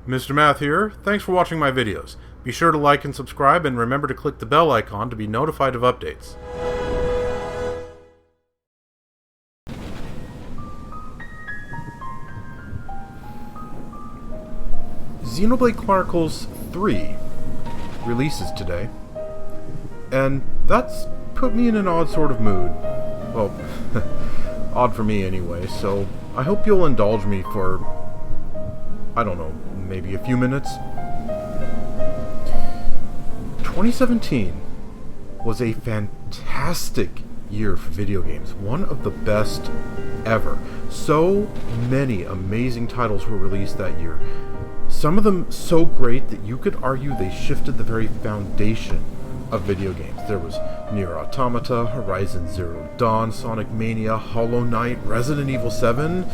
Mr. Math here. Thanks for watching my videos. Be sure to like and subscribe, and remember to click the bell icon to be notified of updates. Xenoblade Chronicles 3 releases today, and that's put me in an odd sort of mood. Well, odd for me anyway, so I hope you'll indulge me for, I don't know, maybe a few minutes. 2017 was a fantastic year for video games, one of the best ever. So many amazing titles were released that year. Some of them so great that you could argue they shifted the very foundation of video games. There was Nier Automata, Horizon Zero Dawn, Sonic Mania, Hollow Knight, Resident Evil 7,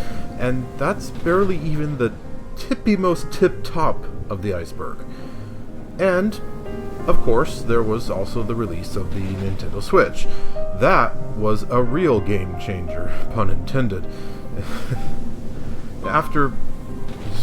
and that's barely even the tippy-most tip-top of the iceberg. And, of course, there was also the release of the Nintendo Switch. That was a real game changer, pun intended. After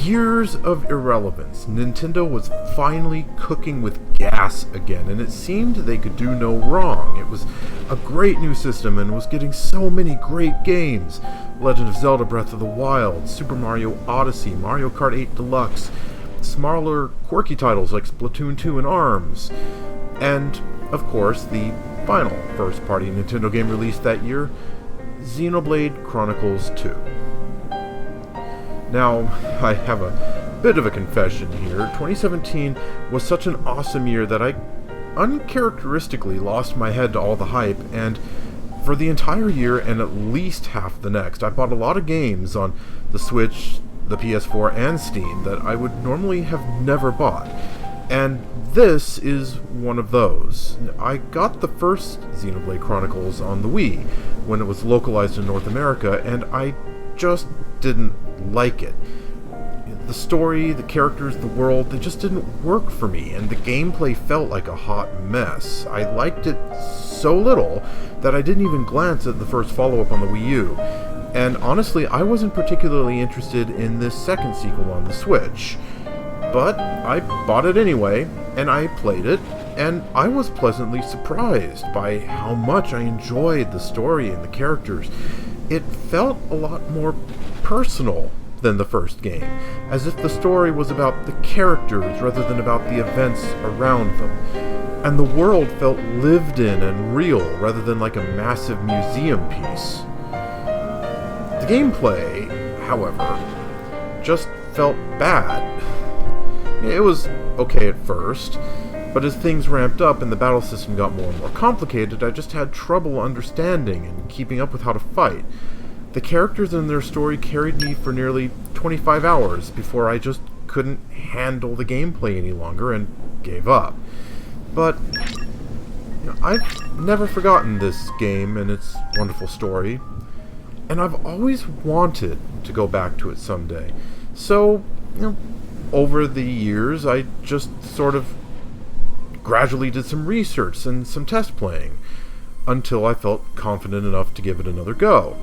years of irrelevance, Nintendo was finally cooking with gas again, and it seemed they could do no wrong. It was a great new system and was getting so many great games. Legend of Zelda Breath of the Wild, Super Mario Odyssey, Mario Kart 8 Deluxe, smaller, quirky titles like Splatoon 2 and ARMS, and, of course, the final first-party Nintendo game released that year, Xenoblade Chronicles 2. Now, I have a bit of a confession here. 2017 was such an awesome year that I uncharacteristically lost my head to all the hype, and for the entire year and at least half the next, I bought a lot of games on the Switch, the PS4, and Steam that I would normally have never bought. And this is one of those. I got the first Xenoblade Chronicles on the Wii when it was localized in North America, and I just didn't like it. The story, the characters, the world, they just didn't work for me, and the gameplay felt like a hot mess. I liked it so little that I didn't even glance at the first follow-up on the Wii U. And honestly, I wasn't particularly interested in this second sequel on the Switch. But I bought it anyway, and I played it, and I was pleasantly surprised by how much I enjoyed the story and the characters. It felt a lot more personal than the first game, as if the story was about the characters rather than about the events around them. And the world felt lived in and real rather than like a massive museum piece. The gameplay, however, just felt bad. It was okay at first, but as things ramped up and the battle system got more and more complicated, I just had trouble understanding and keeping up with how to fight. The characters and their story carried me for nearly 25 hours before I just couldn't handle the gameplay any longer and gave up. But I've never forgotten this game and its wonderful story, and I've always wanted to go back to it someday. So, over the years, I just sort of gradually did some research and some test playing until I felt confident enough to give it another go.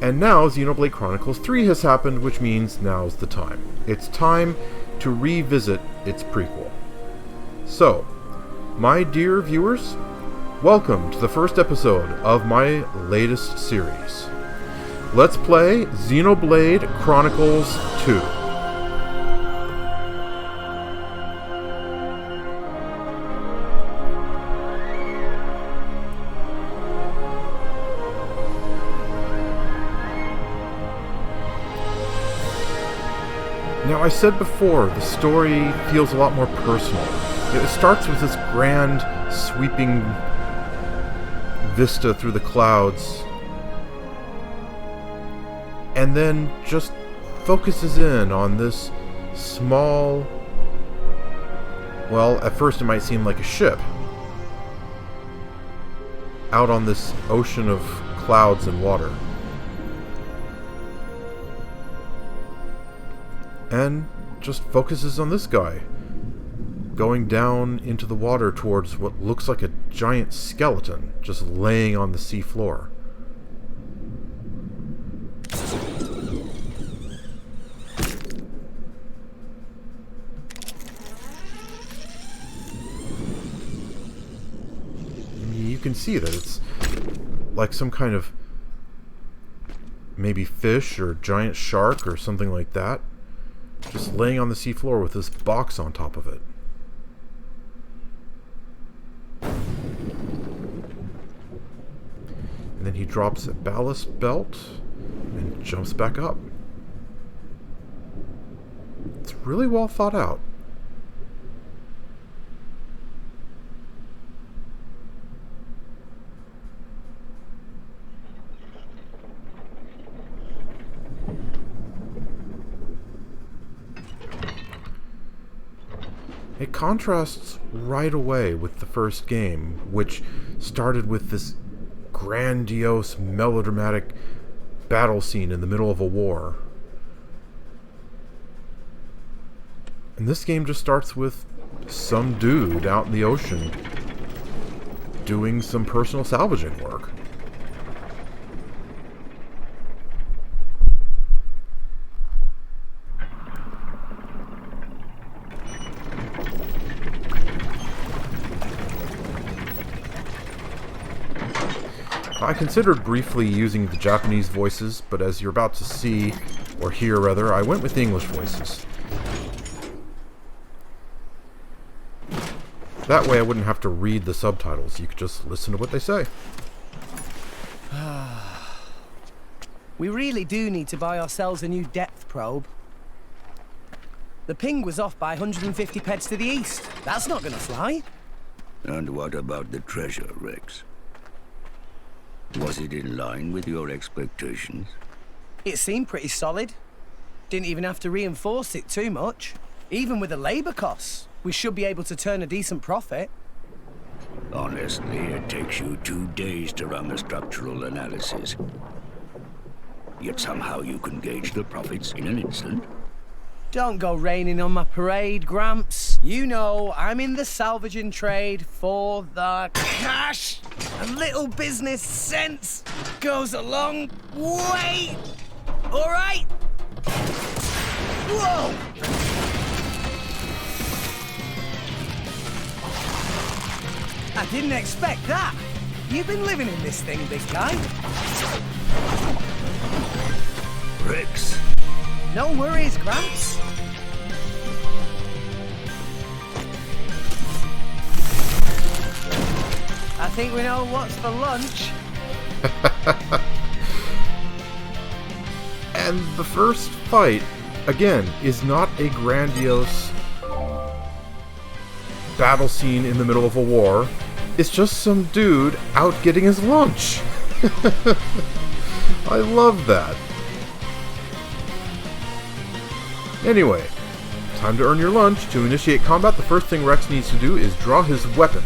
And now Xenoblade Chronicles 3 has happened, which means now's the time. It's time to revisit its prequel. So, my dear viewers, welcome to the first episode of my latest series. Let's play Xenoblade Chronicles 2. Now, I said before, the story feels a lot more personal. It starts with this grand, sweeping vista through the clouds, and then just focuses in on this small, well, at first it might seem like a ship, out on this ocean of clouds and water. And just focuses on this guy, going down into the water towards what looks like a giant skeleton, just laying on the sea floor. can see that it's like some kind of maybe fish or giant shark or something like that, just laying on the seafloor with this box on top of it. And then he drops a ballast belt and jumps back up. It's really well thought out. It contrasts right away with the first game, which started with this grandiose, melodramatic battle scene in the middle of a war. And this game just starts with some dude out in the ocean doing some personal salvaging work. I considered briefly using the Japanese voices, but as you're about to see, or hear rather, I went with the English voices. That way I wouldn't have to read the subtitles, you could just listen to what they say. We really do need to buy ourselves a new depth probe. The ping was off by 150 peds to the east. That's not gonna fly. And what about the treasure, Rex? Was it in line with your expectations? It seemed pretty solid. Didn't even have to reinforce it too much. Even with the labor costs, we should be able to turn a decent profit. Honestly, it takes you 2 days to run a structural analysis. Yet somehow you can gauge the profits in an instant. Don't go raining on my parade, Gramps. You know, I'm in the salvaging trade for the cash. A little business sense goes a long way. All right? Whoa! I didn't expect that. You've been living in this thing, big guy. Rex. No worries, Gramps. I think we know what's for lunch. And the first fight, again, is not a grandiose battle scene in the middle of a war. It's just some dude out getting his lunch. I love that. Anyway, time to earn your lunch. To initiate combat, the first thing Rex needs to do is draw his weapon.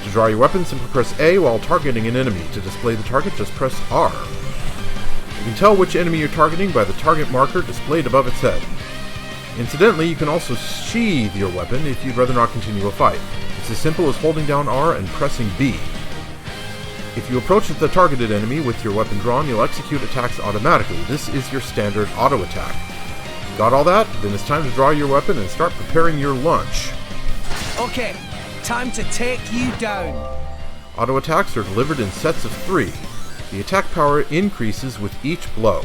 To draw your weapon, simply press A while targeting an enemy. To display the target, just press R. You can tell which enemy you're targeting by the target marker displayed above its head. Incidentally, you can also sheathe your weapon if you'd rather not continue a fight. It's as simple as holding down R and pressing B. If you approach the targeted enemy with your weapon drawn, you'll execute attacks automatically. This is your standard auto attack. Got all that? Then it's time to draw your weapon and start preparing your lunch. Okay, time to take you down. Auto attacks are delivered in sets of 3. The attack power increases with each blow.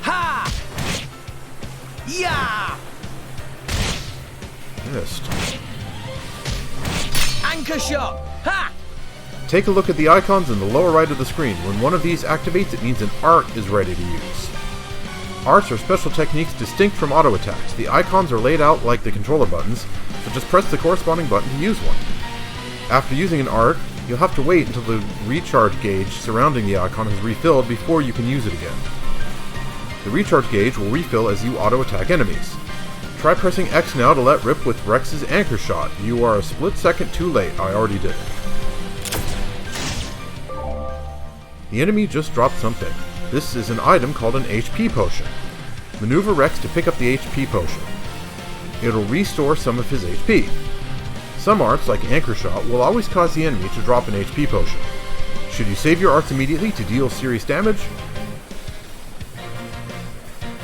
Ha! Yeah! Missed. Anchor shot! Ha! Take a look at the icons in the lower right of the screen. When one of these activates, it means an art is ready to use. Arts are special techniques distinct from auto attacks. The icons are laid out like the controller buttons, so just press the corresponding button to use one. After using an art, you'll have to wait until the recharge gauge surrounding the icon has refilled before you can use it again. The recharge gauge will refill as you auto-attack enemies. Try pressing X now to let rip with Rex's anchor shot. You are a split second too late. I already did it. The enemy just dropped something. This is an item called an HP potion. Maneuver Rex to pick up the HP potion. It'll restore some of his HP. Some arts, like Anchor Shot, will always cause the enemy to drop an HP potion. Should you save your arts immediately to deal serious damage?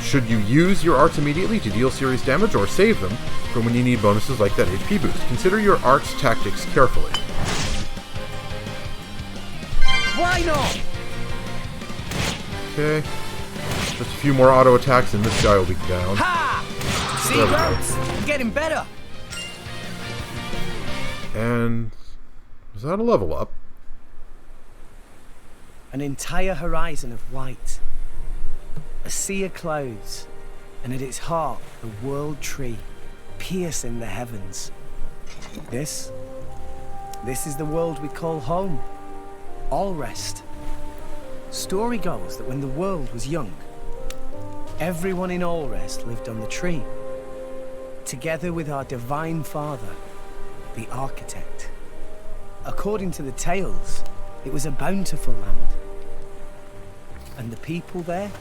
Should you use your arts immediately to deal serious damage, or save them for when you need bonuses like that HP boost? Consider your arts tactics carefully. Moving on. Okay. Just a few more auto attacks and this guy will be down. Ha! See, There we go. Gramps? I'm getting better. And was that a level up? An entire horizon of white. A sea of clouds. And at its heart, the world tree, piercing the heavens. This is the world we call home. Alrest. Story goes that when the world was young, everyone in Alrest lived on the tree, together with our divine father, the architect. According to the tales, it was a bountiful land. And the people there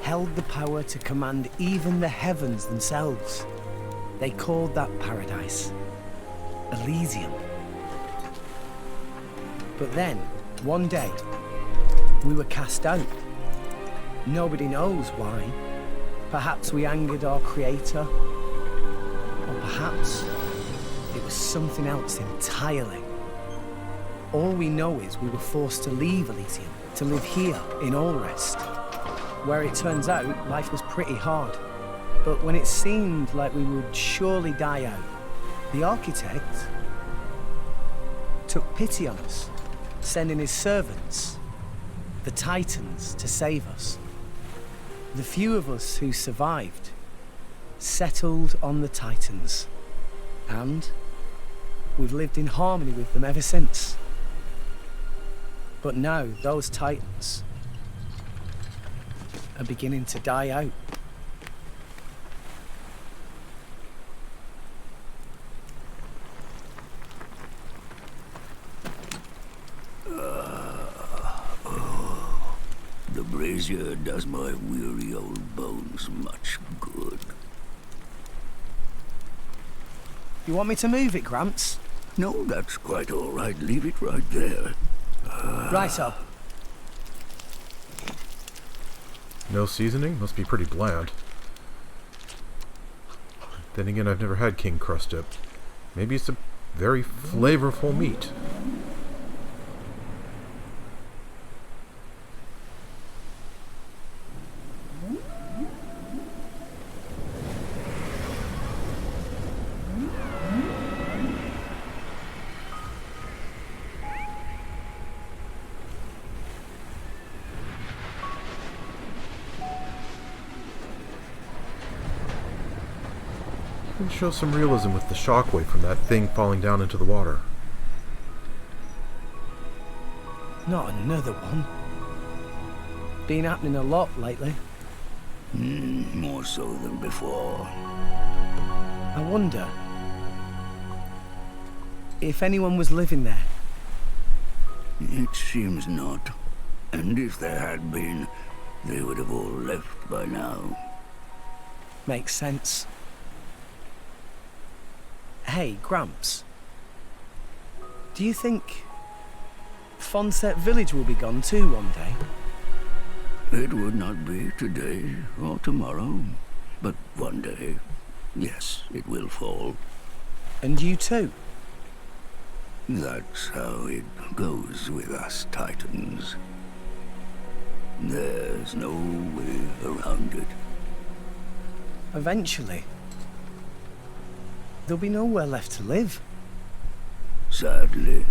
held the power to command even the heavens themselves. They called that paradise Elysium. But then, one day, we were cast out. Nobody knows why. Perhaps we angered our creator, or perhaps it was something else entirely. All we know is we were forced to leave Elysium, to live here in Alrest, where it turns out life was pretty hard. But when it seemed like we would surely die out, the architect took pity on us, sending his servants, the Titans, to save us. The few of us who survived settled on the Titans, and we've lived in harmony with them ever since. But now those Titans are beginning to die out. The brazier does my weary old bones much good. You want me to move it, Gramps? No, that's quite all right. Leave it right there. Righto. No seasoning? Must be pretty bland. Then again, I've never had king crust dip. Maybe it's a very flavorful meat. And show some realism with the shockwave from that thing falling down into the water. Not another one. Been happening a lot lately. More so than before. I wonder if anyone was living there. It seems not. And if there had been, they would have all left by now. Makes sense. Hey, Gramps. Do you think Fonset Village will be gone too one day? It would not be today or tomorrow, but one day, yes, it will fall. And you too? That's how it goes with us Titans. There's no way around it. Eventually. There'll be nowhere left to live. Sadly.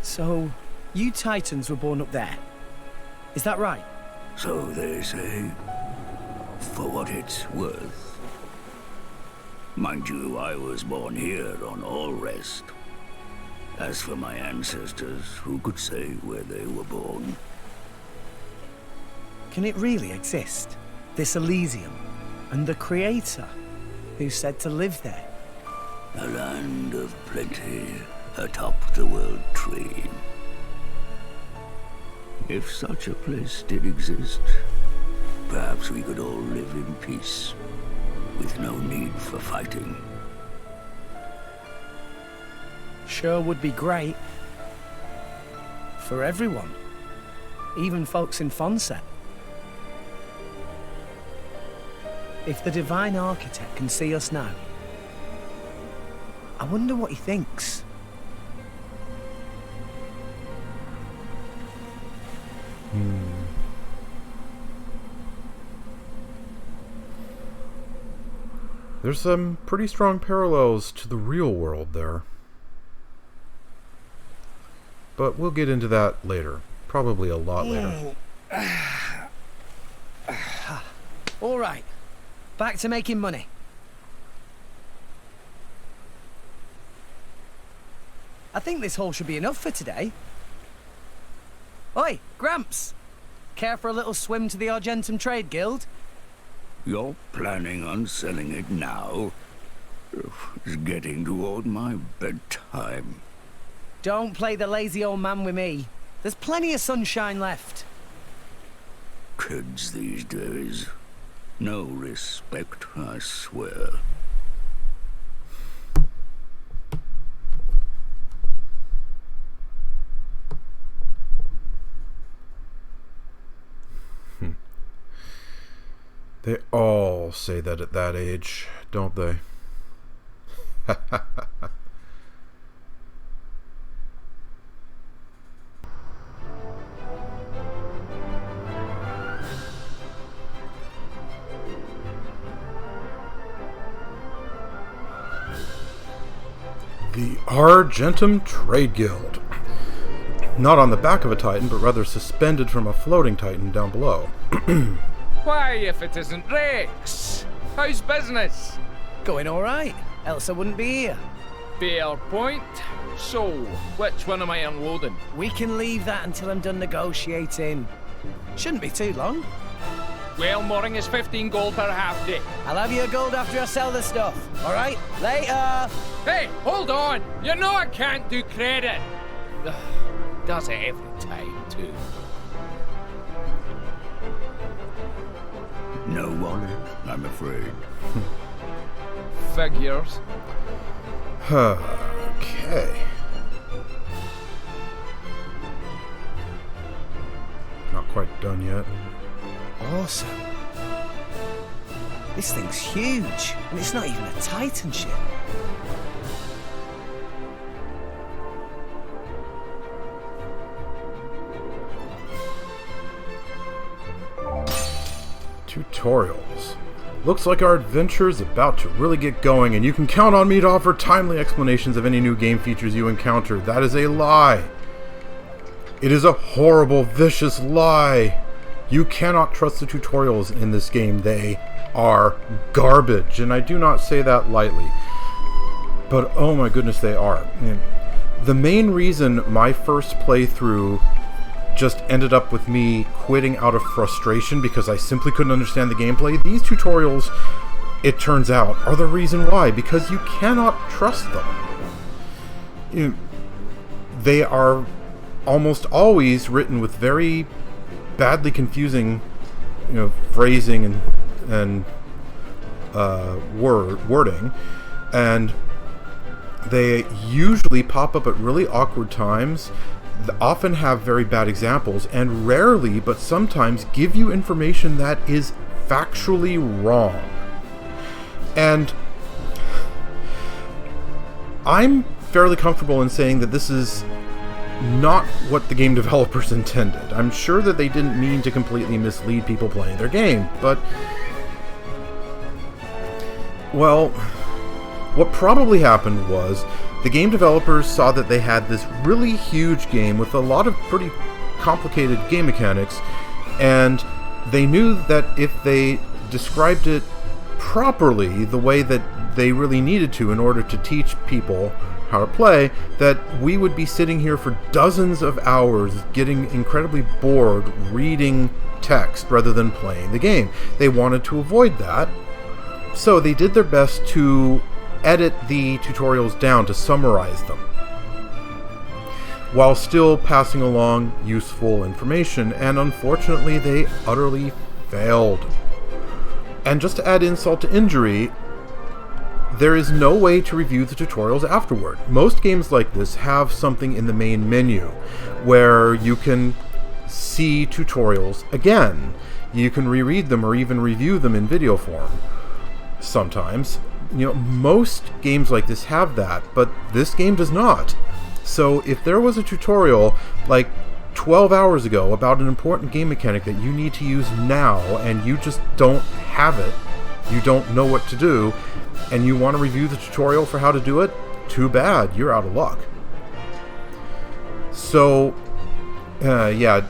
So, you Titans were born up there. Is that right? So they say. For what it's worth. Mind you, I was born here on Alrest. As for my ancestors, who could say where they were born? Can it really exist? This Elysium? And the Creator? Who said to live there? A land of plenty atop the world tree. If such a place did exist, perhaps we could all live in peace, with no need for fighting. Sure would be great. For everyone. Even folks in Fonset. If the Divine Architect can see us now, I wonder what he thinks. There's some pretty strong parallels to the real world there. But we'll get into that later. Probably a lot later. All right. Back to making money. I think this haul should be enough for today. Oi, Gramps! Care for a little swim to the Argentum Trade Guild? You're planning on selling it now? It's getting toward my bedtime. Don't play the lazy old man with me. There's plenty of sunshine left. Kids these days. No respect, I swear. They all say that at that age, don't they? The Argentum Trade Guild. Not on the back of a Titan, but rather suspended from a floating Titan down below. Why, if it isn't Rex? How's business? Going all right, else I wouldn't be here. Fair point. So, which one am I unloading? We can leave that until I'm done negotiating. Shouldn't be too long. Well, mooring is 15 gold per half day. I'll have your gold after I sell the stuff. All right? Later! Hey, hold on! You know I can't do credit! Ugh, does it every time, too. No wallet, I'm afraid. Figures. Okay. Not quite done yet. Awesome. This thing's huge, and it's not even a Titan ship. Tutorials. Looks like our adventure is about to really get going, and you can count on me to offer timely explanations of any new game features you encounter. That is a lie. It is a horrible, vicious lie. You cannot trust the tutorials in this game. They are garbage, and I do not say that lightly. But oh my goodness, they are. The main reason my first playthrough just ended up with me quitting out of frustration because I simply couldn't understand the gameplay, these tutorials, it turns out, are the reason why, because you cannot trust them. They are almost always written with very badly confusing, phrasing and wording, and they usually pop up at really awkward times, often have very bad examples, and rarely, but sometimes, give you information that is factually wrong. And I'm fairly comfortable in saying that this is not what the game developers intended. I'm sure that they didn't mean to completely mislead people playing their game, but well, what probably happened was the game developers saw that they had this really huge game with a lot of pretty complicated game mechanics, and they knew that if they described it properly, the way that they really needed to in order to teach people how to play, that we would be sitting here for dozens of hours getting incredibly bored reading text rather than playing the game. They wanted to avoid that, so they did their best to edit the tutorials down to summarize them, while still passing along useful information, and unfortunately they utterly failed. And just to add insult to injury, there is no way to review the tutorials afterward. Most games like this have something in the main menu where you can see tutorials again. You can reread them or even review them in video form. Sometimes. Most games like this have that, but this game does not. So if there was a tutorial like 12 hours ago about an important game mechanic that you need to use now, and you just don't have it, you don't know what to do, and you want to review the tutorial for how to do it, too bad, you're out of luck. So, yeah,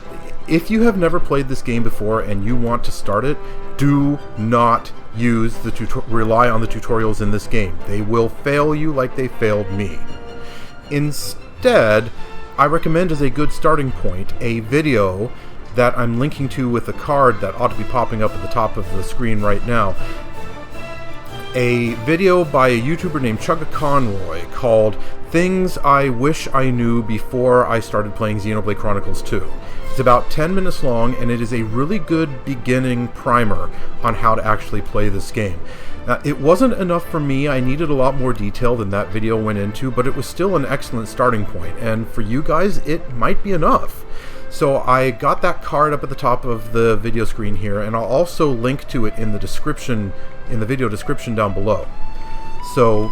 if you have never played this game before and you want to start it, do not rely on the tutorials in this game. They will fail you like they failed me. Instead, I recommend as a good starting point a video that I'm linking to with a card that ought to be popping up at the top of the screen right now. A video by a YouTuber named Chuggaconroy called Things I Wish I Knew Before I Started Playing Xenoblade Chronicles 2. It's about 10 minutes long, and it is a really good beginning primer on how to actually play this game. Now, it wasn't enough for me. I needed a lot more detail than that video went into, but it was still an excellent starting point, and for you guys, it might be enough. So I got that card up at the top of the video screen here, and I'll also link to it in the description, in the video description down below. So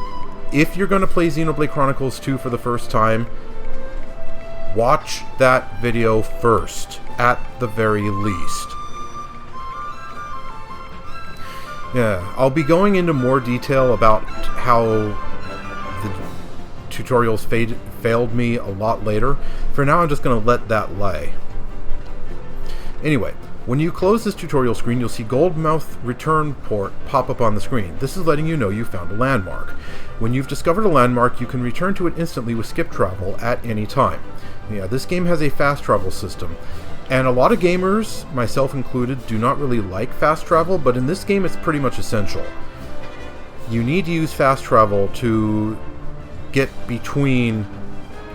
if you're going to play Xenoblade Chronicles 2 for the first time, watch that video first, at the very least. Yeah, I'll be going into more detail about how the tutorials failed me a lot later. For now, I'm just going to let that lay. Anyway, when you close this tutorial screen, you'll see Goldmouth return port pop up on the screen. This is letting you know you found a landmark. When you've discovered a landmark, you can return to it instantly with skip travel at any time. Yeah, this game has a fast travel system, and a lot of gamers, myself included, do not really like fast travel, but in this game it's pretty much essential. You need to use fast travel to get between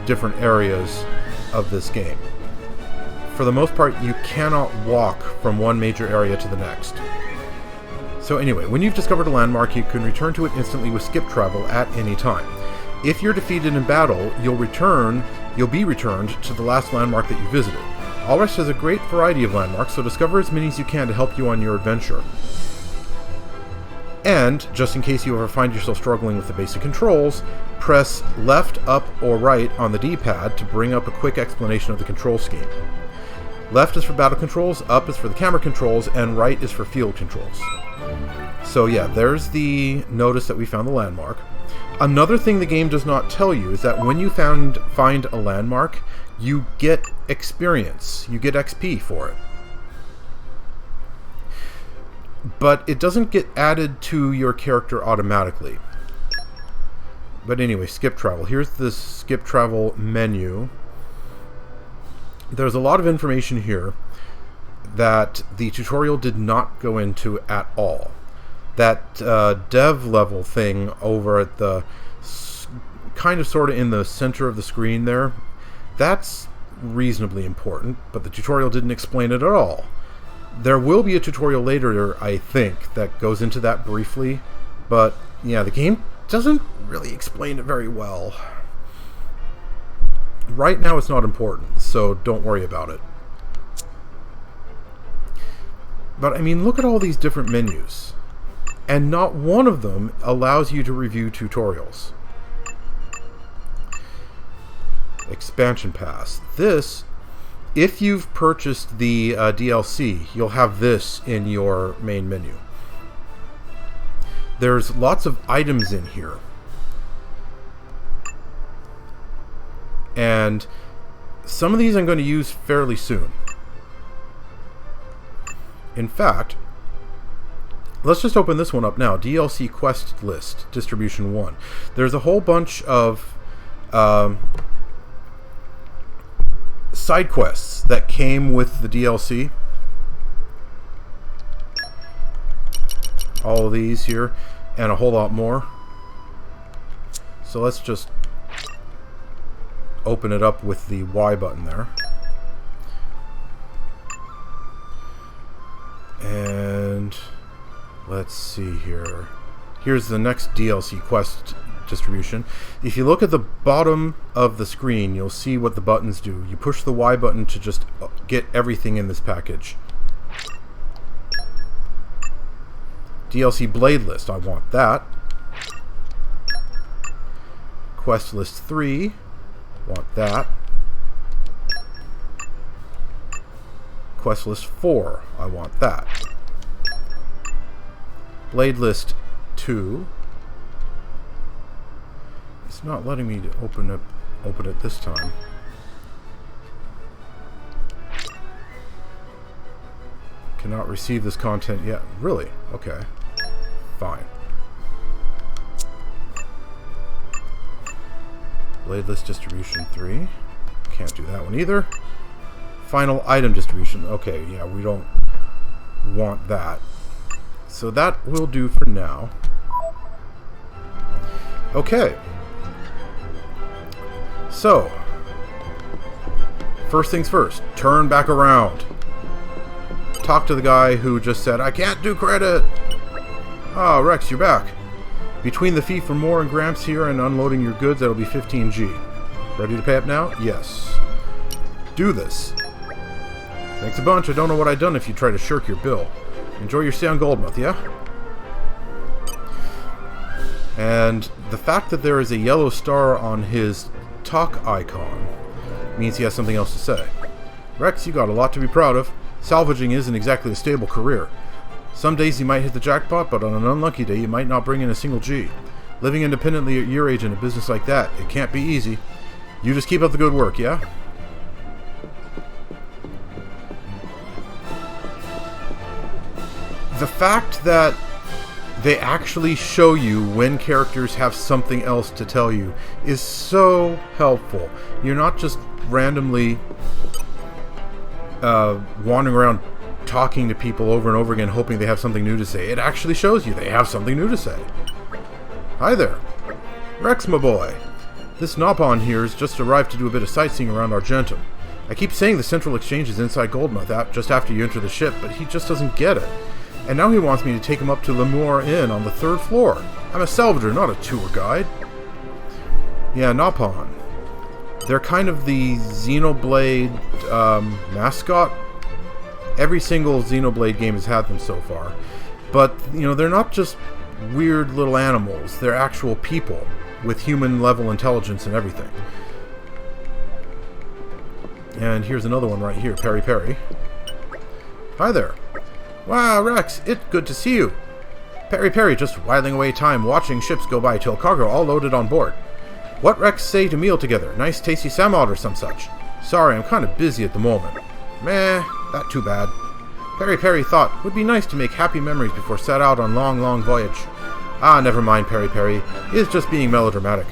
different areas of this game. For the most part, you cannot walk from one major area to the next. So anyway, when you've discovered a landmark, you can return to it instantly with skip travel at any time. If you're defeated in battle, you'll be returned to the last landmark that you visited. Alrest has a great variety of landmarks, so discover as many as you can to help you on your adventure. And, just in case you ever find yourself struggling with the basic controls, press left, up, or right on the D-pad to bring up a quick explanation of the control scheme. Left is for battle controls, up is for the camera controls, and right is for field controls. So yeah, there's the notice that we found the landmark. Another thing the game does not tell you is that when you find a landmark, you get experience. You get XP for it. But it doesn't get added to your character automatically. But anyway, skip travel. Here's the skip travel menu. There's a lot of information here that the tutorial did not go into at all. That dev level thing over at the kind of sort of in the center of the screen there, that's reasonably important, but the tutorial didn't explain it at all. There will be a tutorial later, I think, that goes into that briefly, but yeah, the game doesn't really explain it very well. Right now it's not important, so don't worry about it. But I mean, look at all these different menus. And not one of them allows you to review tutorials. Expansion Pass. This, if you've purchased the DLC, you'll have this in your main menu. There's lots of items in here. And some of these I'm going to use fairly soon. In fact, let's just open this one up now. DLC quest list, distribution 1. There's a whole bunch of side quests that came with the DLC. All of these here, and a whole lot more. So let's just open it up with the Y button there. And let's see here. Here's the next DLC quest distribution. If you look at the bottom of the screen, you'll see what the buttons do. You push the Y button to just get everything in this package. DLC Blade List, I want that. Quest List 3, want that. Quest List 4, I want that. Blade List 2, It's not letting me open it this time. Cannot receive this content yet. Really? Okay. Fine. Blade list distribution 3. Can't do that one either. Final item distribution. Okay, yeah, we don't want that. So that will do for now. Okay. So, first things first, turn back around. Talk to the guy who just said, I can't do credit. Ah, Rex, you're back. Between the fee for more and Gramps here and unloading your goods, that'll be 15G. Ready to pay up now? Yes. Do this. Thanks a bunch. I don't know what I'd done if you try to shirk your bill. Enjoy your stay on Goldmouth, yeah? And the fact that there is a yellow star on his talk icon means he has something else to say. Rex, you got a lot to be proud of. Salvaging isn't exactly a stable career. Some days you might hit the jackpot, but on an unlucky day you might not bring in a single G. Living independently at your age in a business like that, it can't be easy. You just keep up the good work, yeah? The fact that they actually show you when characters have something else to tell you is so helpful. You're not just randomly wandering around talking to people over and over again hoping they have something new to say. It actually shows you they have something new to say. Hi there. Rex, my boy. This Nopon here has just arrived to do a bit of sightseeing around Argentum. I keep saying the Central Exchange is inside Goldmouth just after you enter the ship, but he just doesn't get it. And now he wants me to take him up to Lemoore Inn on the 3rd floor. I'm a salvager, not a tour guide. Yeah, Nopon. They're kind of the Xenoblade mascot. Every single Xenoblade game has had them so far. But, you know, they're not just weird little animals. They're actual people with human-level intelligence and everything. And here's another one right here, Perry Perry. Hi there. Wow, Rex, it's good to see you. Perry Perry just whiling away time watching ships go by till cargo all loaded on board. What Rex say to meal together? Nice tasty salmon or some such? Sorry, I'm kind of busy at the moment. Meh, not too bad. Perry Perry thought, would be nice to make happy memories before set out on long voyage. Ah, never mind, Perry Perry. He is just being melodramatic.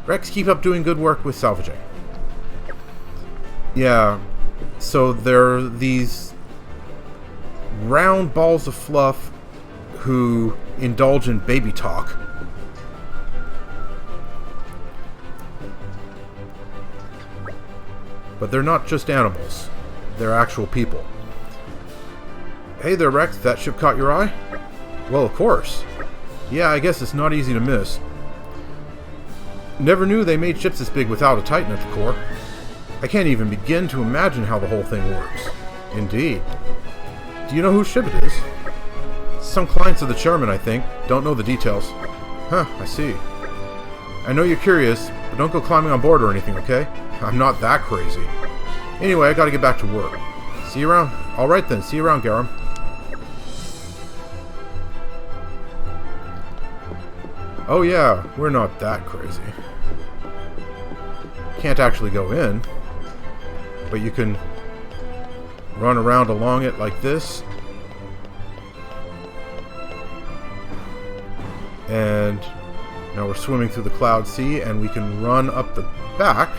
Rex, keep up doing good work with salvaging. Yeah, so there are these round balls of fluff who indulge in baby talk. But they're not just animals. They're actual people. Hey there, Rex. That ship caught your eye? Well, of course. Yeah, I guess it's not easy to miss. Never knew they made ships this big without a Titan at the core. I can't even begin to imagine how the whole thing works. Indeed. Do you know whose ship it is? Some clients of the chairman, I think. Don't know the details. Huh, I see. I know you're curious, but don't go climbing on board or anything, okay? I'm not that crazy. Anyway, I gotta get back to work. See you around? Alright then, see you around, Garam. Oh yeah, we're not that crazy. Can't actually go in, but you can run around along it like this. And now we're swimming through the cloud sea, and we can run up the back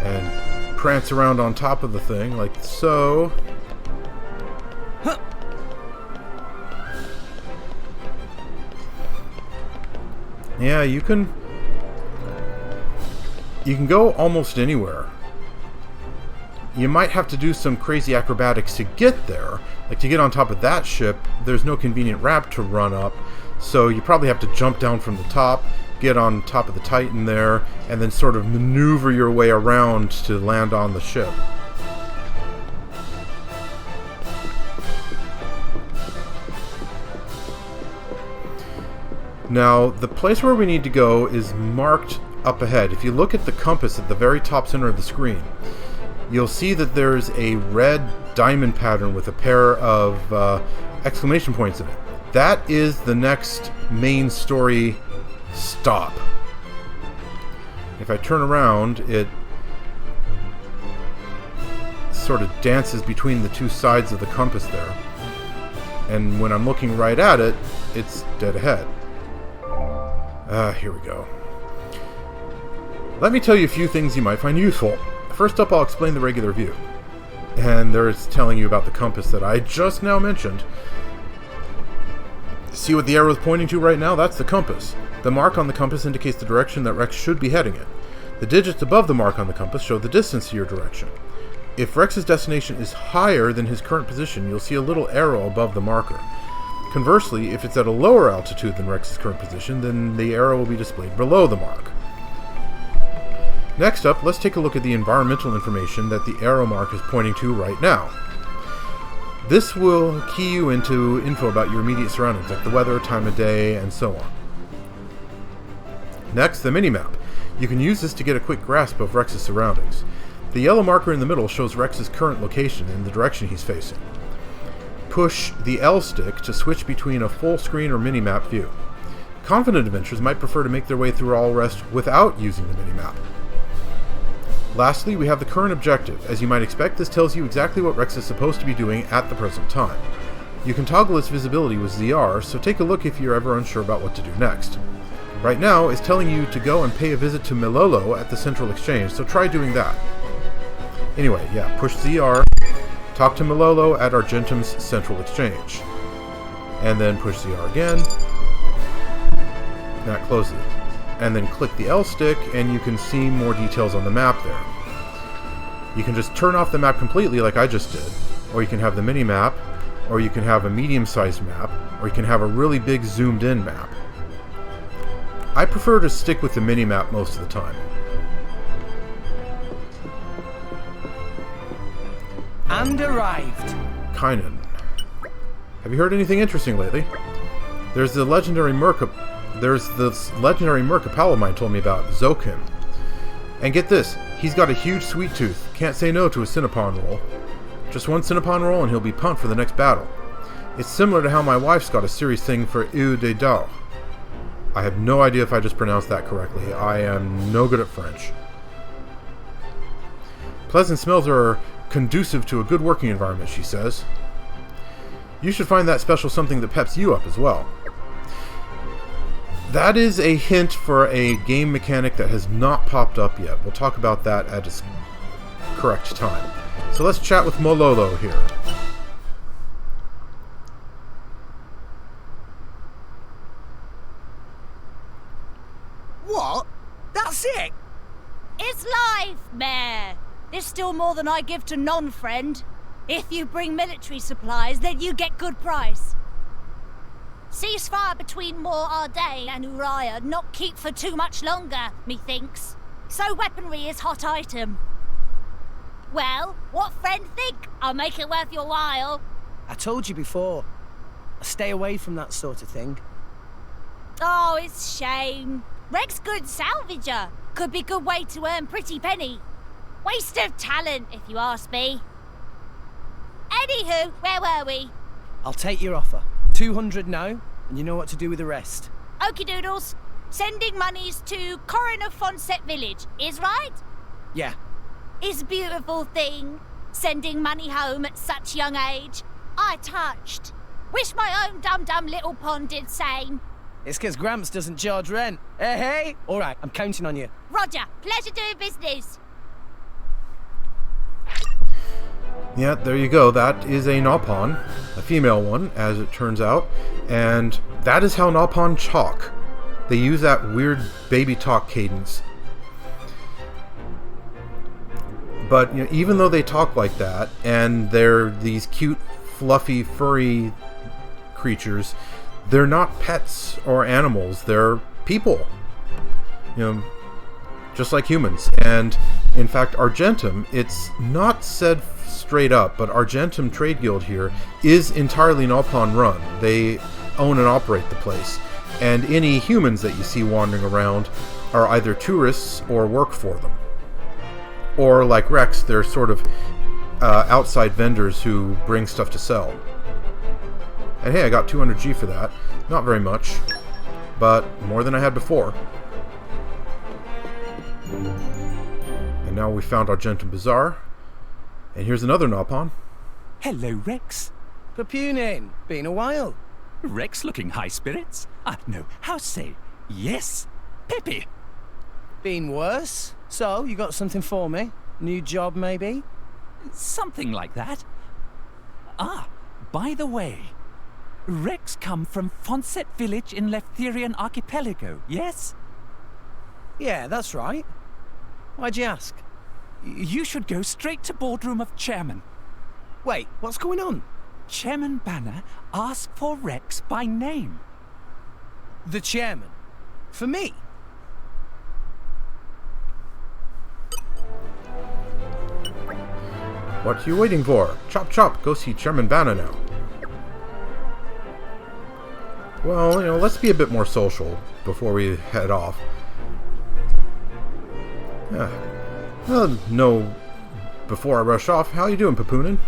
and prance around on top of the thing like so. Yeah, you can go almost anywhere. You might have to do some crazy acrobatics to get there. Like to get on top of that ship, there's no convenient ramp to run up, so you probably have to jump down from the top, get on top of the Titan there, and then sort of maneuver your way around to land on the ship. Now, the place where we need to go is marked up ahead. If you look at the compass at the very top center of the screen, you'll see that there's a red diamond pattern with a pair of exclamation points in it. That is the next main story stop. If I turn around, it sort of dances between the two sides of the compass there. And when I'm looking right at it, it's dead ahead. Here we go. Let me tell you a few things you might find useful. First up, I'll explain the regular view. And there's telling you about the compass that I just now mentioned. See what the arrow is pointing to right now? That's the compass. The mark on the compass indicates the direction that Rex should be heading in. The digits above the mark on the compass show the distance to your direction. If Rex's destination is higher than his current position, you'll see a little arrow above the marker. Conversely, if it's at a lower altitude than Rex's current position, then the arrow will be displayed below the mark. Next up, let's take a look at the environmental information that the arrow mark is pointing to right now. This will key you into info about your immediate surroundings, like the weather, time of day, and so on. Next, the minimap. You can use this to get a quick grasp of Rex's surroundings. The yellow marker in the middle shows Rex's current location and the direction he's facing. Push the L stick to switch between a full screen or minimap view. Confident adventurers might prefer to make their way through Alrest without using the minimap. Lastly, we have the current objective. As you might expect, this tells you exactly what Rex is supposed to be doing at the present time. You can toggle its visibility with ZR, so take a look if you're ever unsure about what to do next. Right now, it's telling you to go and pay a visit to Milolo at the Central Exchange, so try doing that. Anyway, yeah, push ZR, talk to Milolo at Argentum's Central Exchange. And then push ZR again. That closes it. And then click the L stick, and you can see more details on the map there. You can just turn off the map completely like I just did, or you can have the mini map, or you can have a medium-sized map, or you can have a really big zoomed-in map. I prefer to stick with the mini map most of the time. And arrived. Kynan. Have you heard anything interesting lately? There's the legendary merc a pal of mine told me about, Zokim. And get this, he's got a huge sweet tooth. Can't say no to a Cinnapon roll. Just one Cinnapon roll and he'll be pumped for the next battle. It's similar to how my wife's got a serious thing for Eau de Dao. I have no idea if I just pronounced that correctly. I am no good at French. Pleasant smells are conducive to a good working environment, she says. You should find that special something that peps you up as well. That is a hint for a game mechanic that has not popped up yet. We'll talk about that at its correct time. So let's chat with Mololo here. What? That's it? It's life, Mayor. There's still more than I give to non-friend. If you bring military supplies, then you get good price. Ceasefire between Mor Arday and Uriah not keep for too much longer, methinks. So weaponry is hot item. Well, what friend think? I'll make it worth your while. I told you before. I stay away from that sort of thing. Oh, it's shame. Reg's good salvager. Could be good way to earn pretty penny. Waste of talent, if you ask me. Anywho, where were we? I'll take your offer. 200 now, and you know what to do with the rest. Okie doodles. Sending monies to Coroner Fonset Village, is right? Yeah. Is a beautiful thing. Sending money home at such young age. I touched. Wish my own dum-dum little pond did same. It's 'cause Gramps doesn't charge rent. Hey! All right, I'm counting on you. Roger. Pleasure doing business. Yeah, there you go. That is a Naupon, a female one, as it turns out. And that is how Naupon talk. They use that weird baby talk cadence. But even though they talk like that, and they're these cute, fluffy, furry creatures, they're not pets or animals. They're people. Just like humans. And in fact, Argentum, it's not said straight up, but Argentum Trade Guild here is entirely Naupon run. They own and operate the place. And any humans that you see wandering around are either tourists or work for them. Or like Rex, they're sort of outside vendors who bring stuff to sell. And hey, I got 200G for that. Not very much, but more than I had before. And now we found Argentum Bazaar. And here's another Nopon. Hello, Rex. Papunin, been a while. Rex looking high spirits? No, how say? Yes, Peppy. Been worse? So, you got something for me? New job, maybe? Something like that. By the way, Rex come from Fonset village in Leftherian archipelago, yes? Yeah, that's right. Why'd you ask? You should go straight to boardroom of chairman. Wait, what's going on? Chairman Banner asked for Rex by name. The chairman? For me? What you waiting for? Chop chop, go see Chairman Banner now. Well, let's be a bit more social before we head off. Before I rush off, how you doing, Papunin?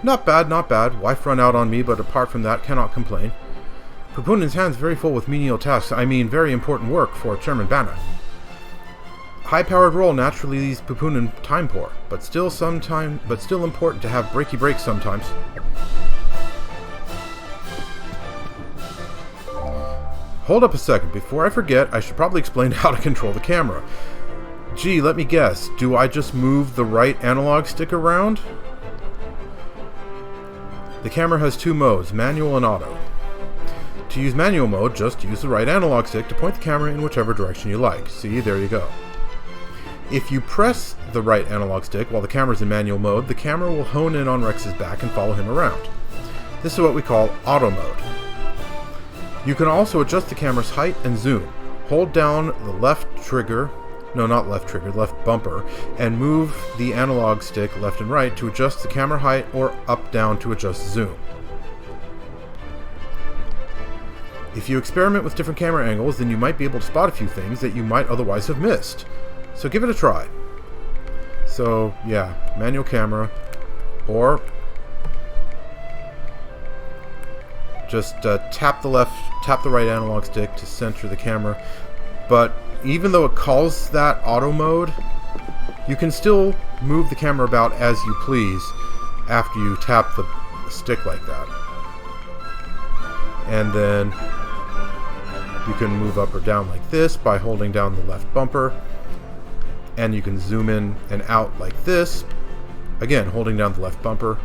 Not bad, not bad. Wife run out on me, but apart from that, cannot complain. Papunin's hands very full with menial tasks, very important work for Chairman Banner. High-powered role naturally leaves Papunin time poor, but still important to have breaky breaks sometimes. Hold up a second, before I forget, I should probably explain how to control the camera. Gee, let me guess, do I just move the right analog stick around? The camera has two modes, manual and auto. To use manual mode, just use the right analog stick to point the camera in whichever direction you like. See, there you go. If you press the right analog stick while the camera's in manual mode, the camera will hone in on Rex's back and follow him around. This is what we call auto mode. You can also adjust the camera's height and zoom. Hold down the left bumper, and move the analog stick left and right to adjust the camera height or up-down to adjust zoom. If you experiment with different camera angles, then you might be able to spot a few things that you might otherwise have missed. So give it a try. So, yeah, manual camera, or just tap the right analog stick to center the camera. But even though it calls that auto mode, you can still move the camera about as you please after you tap the stick like that. And then you can move up or down like this by holding down the left bumper. And you can zoom in and out like this, again holding down the left bumper.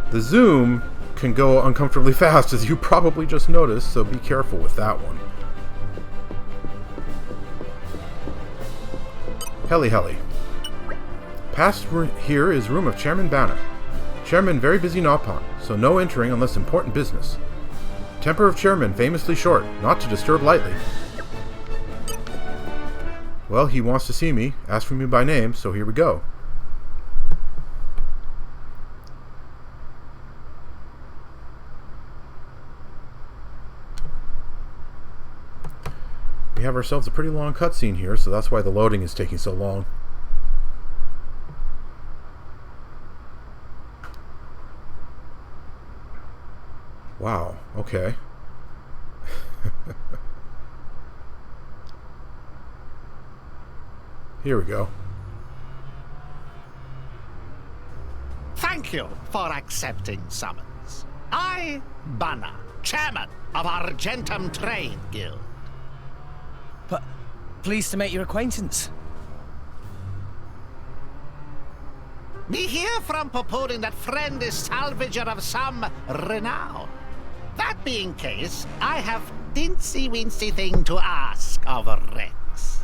The zoom can go uncomfortably fast, as you probably just noticed, so be careful with that one. Heli. Past here is room of Chairman Banner. Chairman very busy Nopon, so no entering unless important business. Temper of Chairman famously short, not to disturb lightly. Well, he wants to see me, asked for me by name, so here we go. We have ourselves a pretty long cutscene here, so that's why the loading is taking so long. Wow, okay. Here we go. Thank you for accepting summons. I, Banner, chairman of Argentum Trade Guild. But pleased to make your acquaintance. We hear from Papunin that friend is salvager of some renown. That being case, I have dincy-wincy thing to ask of Rex.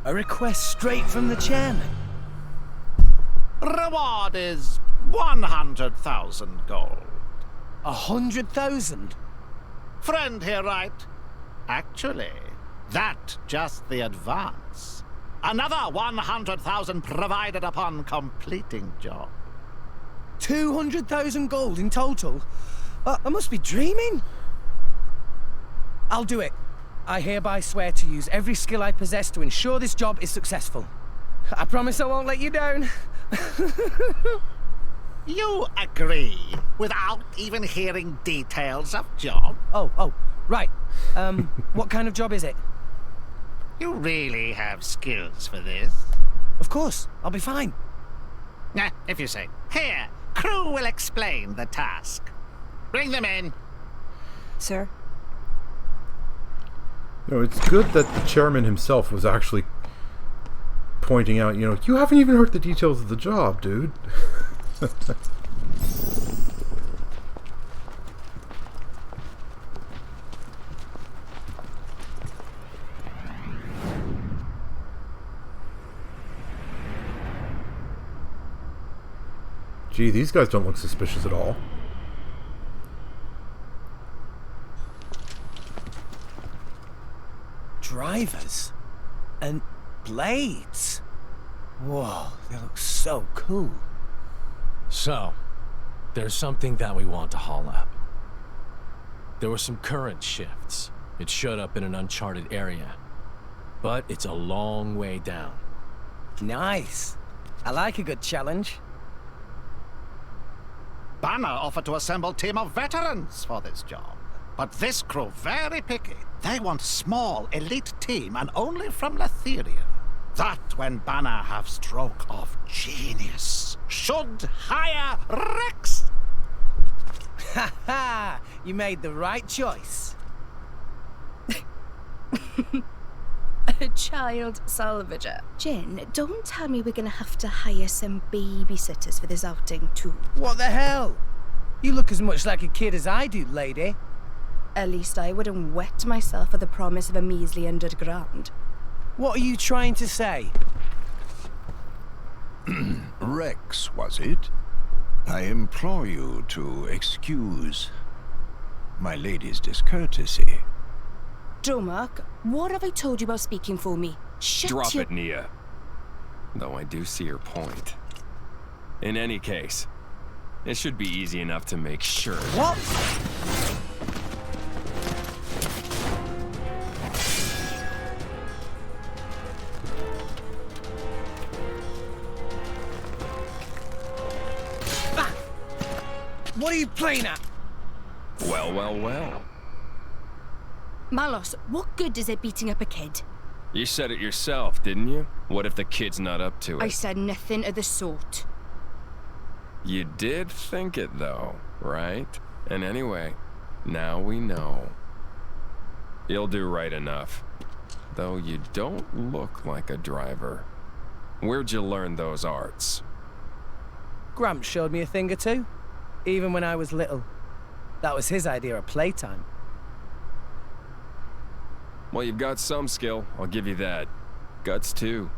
A request straight from the chairman. Reward is 100,000 gold. 100,000? Friend here, right? Actually, that just the advance. Another 100,000 provided upon completing job. 200,000 gold in total? I must be dreaming. I'll do it. I hereby swear to use every skill I possess to ensure this job is successful. I promise I won't let you down. You agree without even hearing details of job? Oh, right. What kind of job is it? You really have skills for this? Of course, I'll be fine. If you say. Here, crew will explain the task. Bring them in. Sir? It's good that the chairman himself was actually pointing out, you haven't even heard the details of the job, dude. Gee, these guys don't look suspicious at all. Drivers and blades. Whoa, they look so cool. So, there's something that we want to haul up. There were some current shifts. It showed up in an uncharted area. But it's a long way down. Nice. I like a good challenge. Banner offered to assemble a team of veterans for this job. But this crew very picky. They want small, elite team and only from Letheria. That when Banner have stroke of genius should hire Rex. Ha ha! You made the right choice. A child salvager. Jen, don't tell me we're gonna have to hire some babysitters for this outing too. What the hell? You look as much like a kid as I do, lady. At least I wouldn't wet myself for the promise of a measly £100. What are you trying to say? Rex, was it? I implore you to excuse my lady's discourtesy. Dromark, what have I told you about speaking for me? Drop it, Nia. Though I do see your point. In any case, it should be easy enough to make sure. What? What are you playing at? Well. Malos, what good is it beating up a kid? You said it yourself, didn't you? What if the kid's not up to it? I said nothing of the sort. You did think it, though, right? And anyway, now we know. You'll do right enough. Though you don't look like a driver. Where'd you learn those arts? Gramps showed me a thing or two. Even when I was little. That was his idea of playtime. Well, you've got some skill, I'll give you that. Guts, too.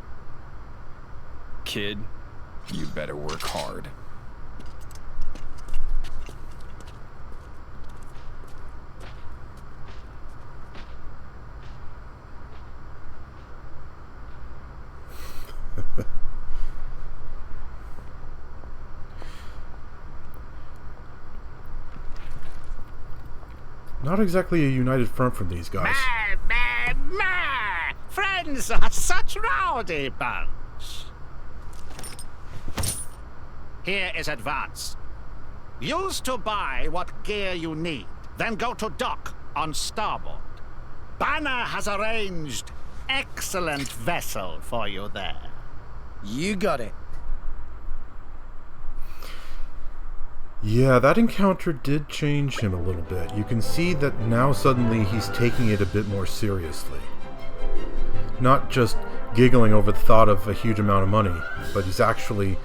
Kid, you better work hard. Not exactly a united front from these guys. Friends are such rowdy bunch. Here is advance. Use to buy what gear you need, then go to dock on starboard. Banner has arranged excellent vessel for you there. You got it. Yeah, that encounter did change him a little bit. You can see that now suddenly he's taking it a bit more seriously. Not just giggling over the thought of a huge amount of money, but he's actually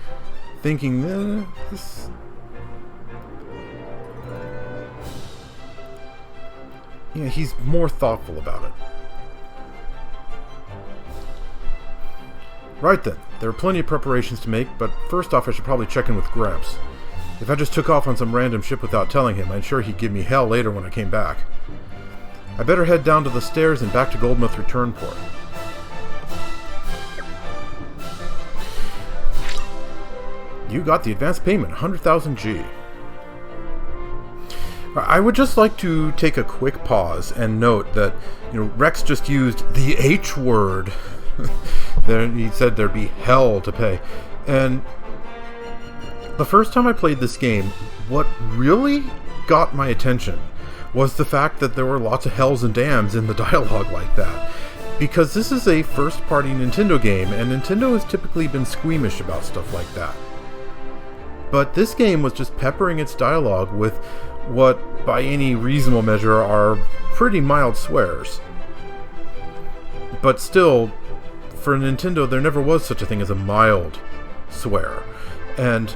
thinking, this... Yeah, he's more thoughtful about it. Right then, there are plenty of preparations to make, but first off I should probably check in with Gramps. If I just took off on some random ship without telling him, I'm sure he'd give me hell later when I came back. I better head down to the stairs and back to Goldmouth return port. You got the advance payment, 100,000 G. I would just like to take a quick pause and note that, Rex just used the H word. He said there'd be hell to pay. And The first time I played this game, what really got my attention was the fact that there were lots of hells and damns in the dialogue like that. Because this is a first-party Nintendo game, and Nintendo has typically been squeamish about stuff like that. But this game was just peppering its dialogue with what, by any reasonable measure, are pretty mild swears. But still, for Nintendo, there never was such a thing as a mild swear. And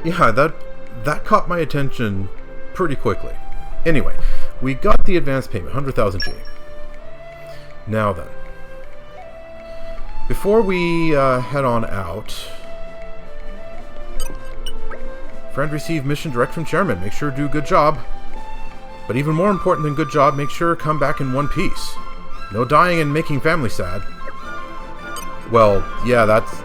yeah, that caught my attention pretty quickly. Anyway, we got the advance payment, 100,000 G. Now then, before we head on out, friend received mission direct from chairman. Make sure to do a good job. But even more important than good job, make sure to come back in one piece. No dying and making family sad. Well, yeah, that's...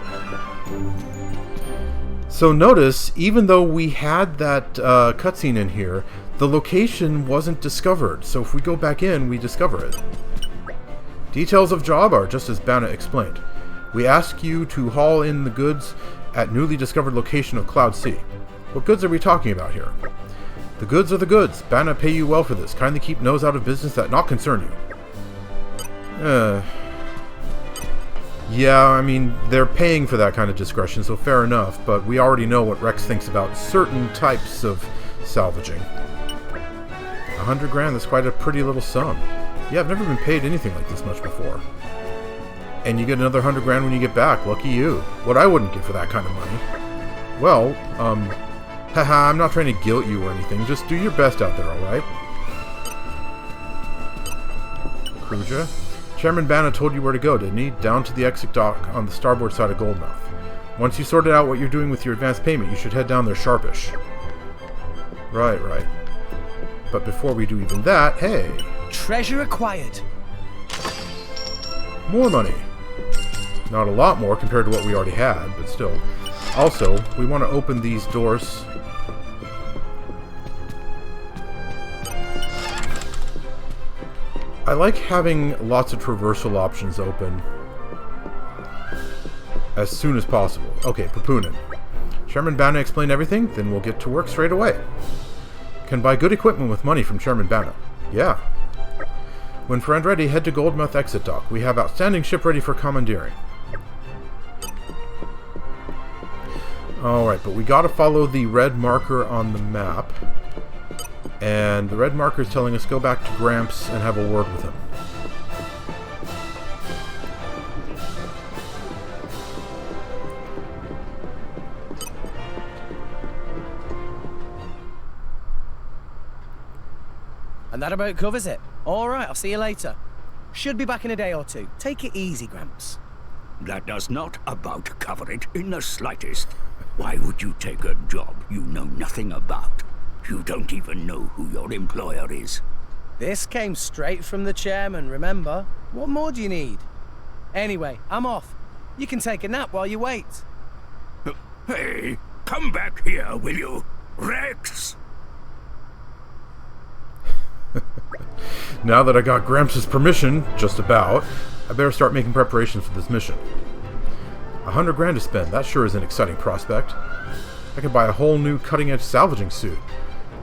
So notice, even though we had that cutscene in here, the location wasn't discovered. So if we go back in, we discover it. Details of job are just as Banna explained. We ask you to haul in the goods at newly discovered location of Cloud Sea. What goods are we talking about here? The goods are the goods. Banna pay you well for this. Kindly keep nose out of business that not concern you. Yeah, I mean, they're paying for that kind of discretion, so fair enough, but we already know what Rex thinks about certain types of salvaging. 100 grand, that's quite a pretty little sum. Yeah, I've never been paid anything like this much before. And you get another 100 grand when you get back. Lucky you. What I wouldn't give for that kind of money. Well, haha, I'm not trying to guilt you or anything. Just do your best out there, alright? Kruja? Chairman Banna told you where to go, didn't he? Down to the exit dock on the starboard side of Goldmouth. Once you sorted out what you're doing with your advance payment, you should head down there sharpish. Right. But before we do even that, hey... Treasure acquired. More money. Not a lot more compared to what we already had, but still. Also, we want to open these doors. I like having lots of traversal options open as soon as possible. Okay, Papunin. Chairman Banna explained everything, then we'll get to work straight away. Can buy good equipment with money from Chairman Banna. Yeah. When friend ready, head to Goldmouth exit dock. We have outstanding ship ready for commandeering. Alright, but we gotta follow the red marker on the map. And the red marker is telling us go back to Gramps and have a word with him. And that about covers it. Alright, I'll see you later. Should be back in a day or two. Take it easy, Gramps. That does not about cover it in the slightest. Why would you take a job you know nothing about? You don't even know who your employer is. This came straight from the chairman, remember? What more do you need? Anyway, I'm off. You can take a nap while you wait. Hey, come back here, will you? Rex! Now that I got Gramps' permission, just about, I better start making preparations for this mission. 100 grand to spend, that sure is an exciting prospect. I could buy a whole new cutting-edge salvaging suit.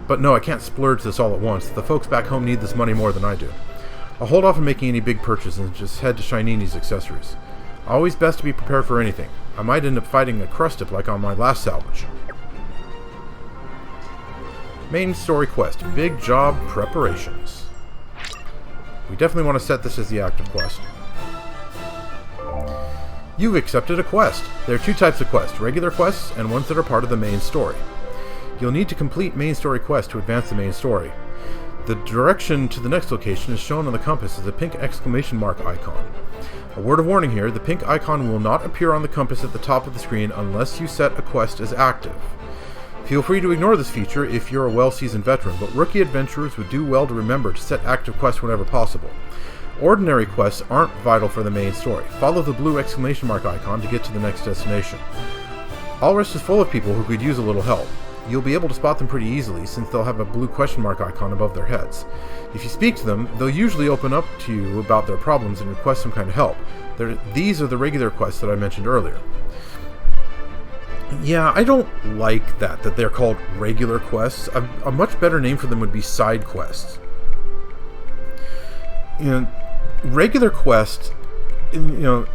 But no, I can't splurge this all at once. The folks back home need this money more than I do. I'll hold off on making any big purchases and just head to Shinini's accessories. Always best to be prepared for anything. I might end up fighting a crustip like on my last salvage. Main story quest, big job preparations. We definitely want to set this as the active quest. You've accepted a quest. There are two types of quests, regular quests and ones that are part of the main story. You'll need to complete main story quests to advance the main story. The direction to the next location is shown on the compass as a pink exclamation mark icon. A word of warning here, the pink icon will not appear on the compass at the top of the screen unless you set a quest as active. Feel free to ignore this feature if you're a well-seasoned veteran, but rookie adventurers would do well to remember to set active quests whenever possible. Ordinary quests aren't vital for the main story. Follow the blue exclamation mark icon to get to the next destination. Alrest is full of people who could use a little help. You'll be able to spot them pretty easily since they'll have a blue question mark icon above their heads. If you speak to them, they'll usually open up to you about their problems and request some kind of help. These are the regular quests that I mentioned earlier. Yeah, I don't like that they're called regular quests. A much better name for them would be side quests. You know, regular quest, you know,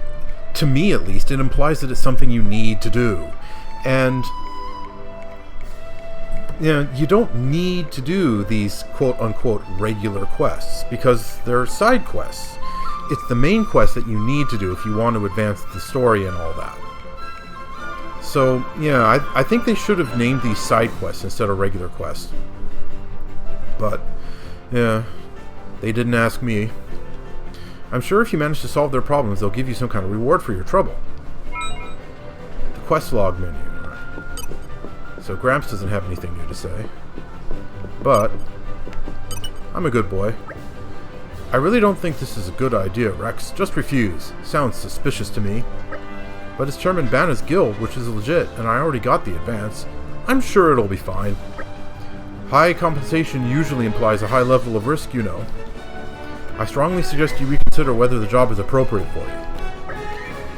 to me at least, it implies that it's something you need to do. And you know, you don't need to do these quote-unquote regular quests because they're side quests. It's the main quest that you need to do if you want to advance the story and all that. So, yeah, I think they should have named these side quests instead of regular quests. But, yeah, they didn't ask me. I'm sure if you manage to solve their problems, they'll give you some kind of reward for your trouble. The quest log menu. So Gramps doesn't have anything new to say. But I'm a good boy. I really don't think this is a good idea, Rex. Just refuse. Sounds suspicious to me. But it's Chairman Banna's guild, which is legit, and I already got the advance. I'm sure it'll be fine. High compensation usually implies a high level of risk, you know. I strongly suggest you reconsider whether the job is appropriate for you.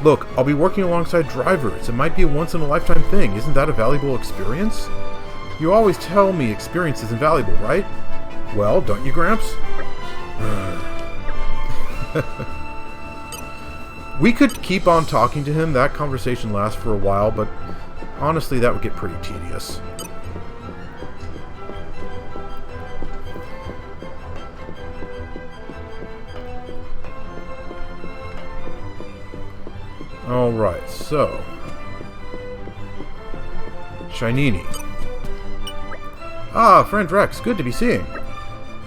Look, I'll be working alongside drivers. It might be a once-in-a-lifetime thing. Isn't that a valuable experience? You always tell me experience is invaluable, right? Well, don't you, Gramps? We could keep on talking to him. That conversation lasts for a while, but honestly, that would get pretty tedious. Alright, so Shinini. Ah, friend Rex, good to be seeing.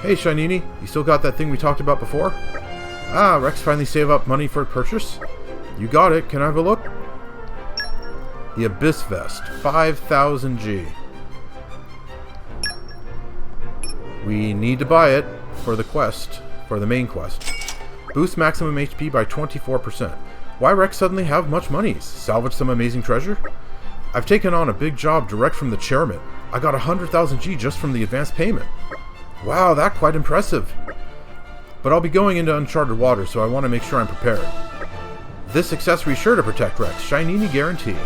Hey Shinini, you still got that thing we talked about before? Ah, Rex finally saved up money for a purchase? You got it, can I have a look? The Abyss Vest, 5,000 G. We need to buy it for the quest, for the main quest. Boost maximum HP by 24%. Why Rex suddenly have much money? Salvage some amazing treasure? I've taken on a big job direct from the chairman. I got 100,000 G just from the advance payment. Wow, that's quite impressive. But I'll be going into uncharted waters, so I want to make sure I'm prepared. This accessory is sure to protect Rex. Shinini guarantee.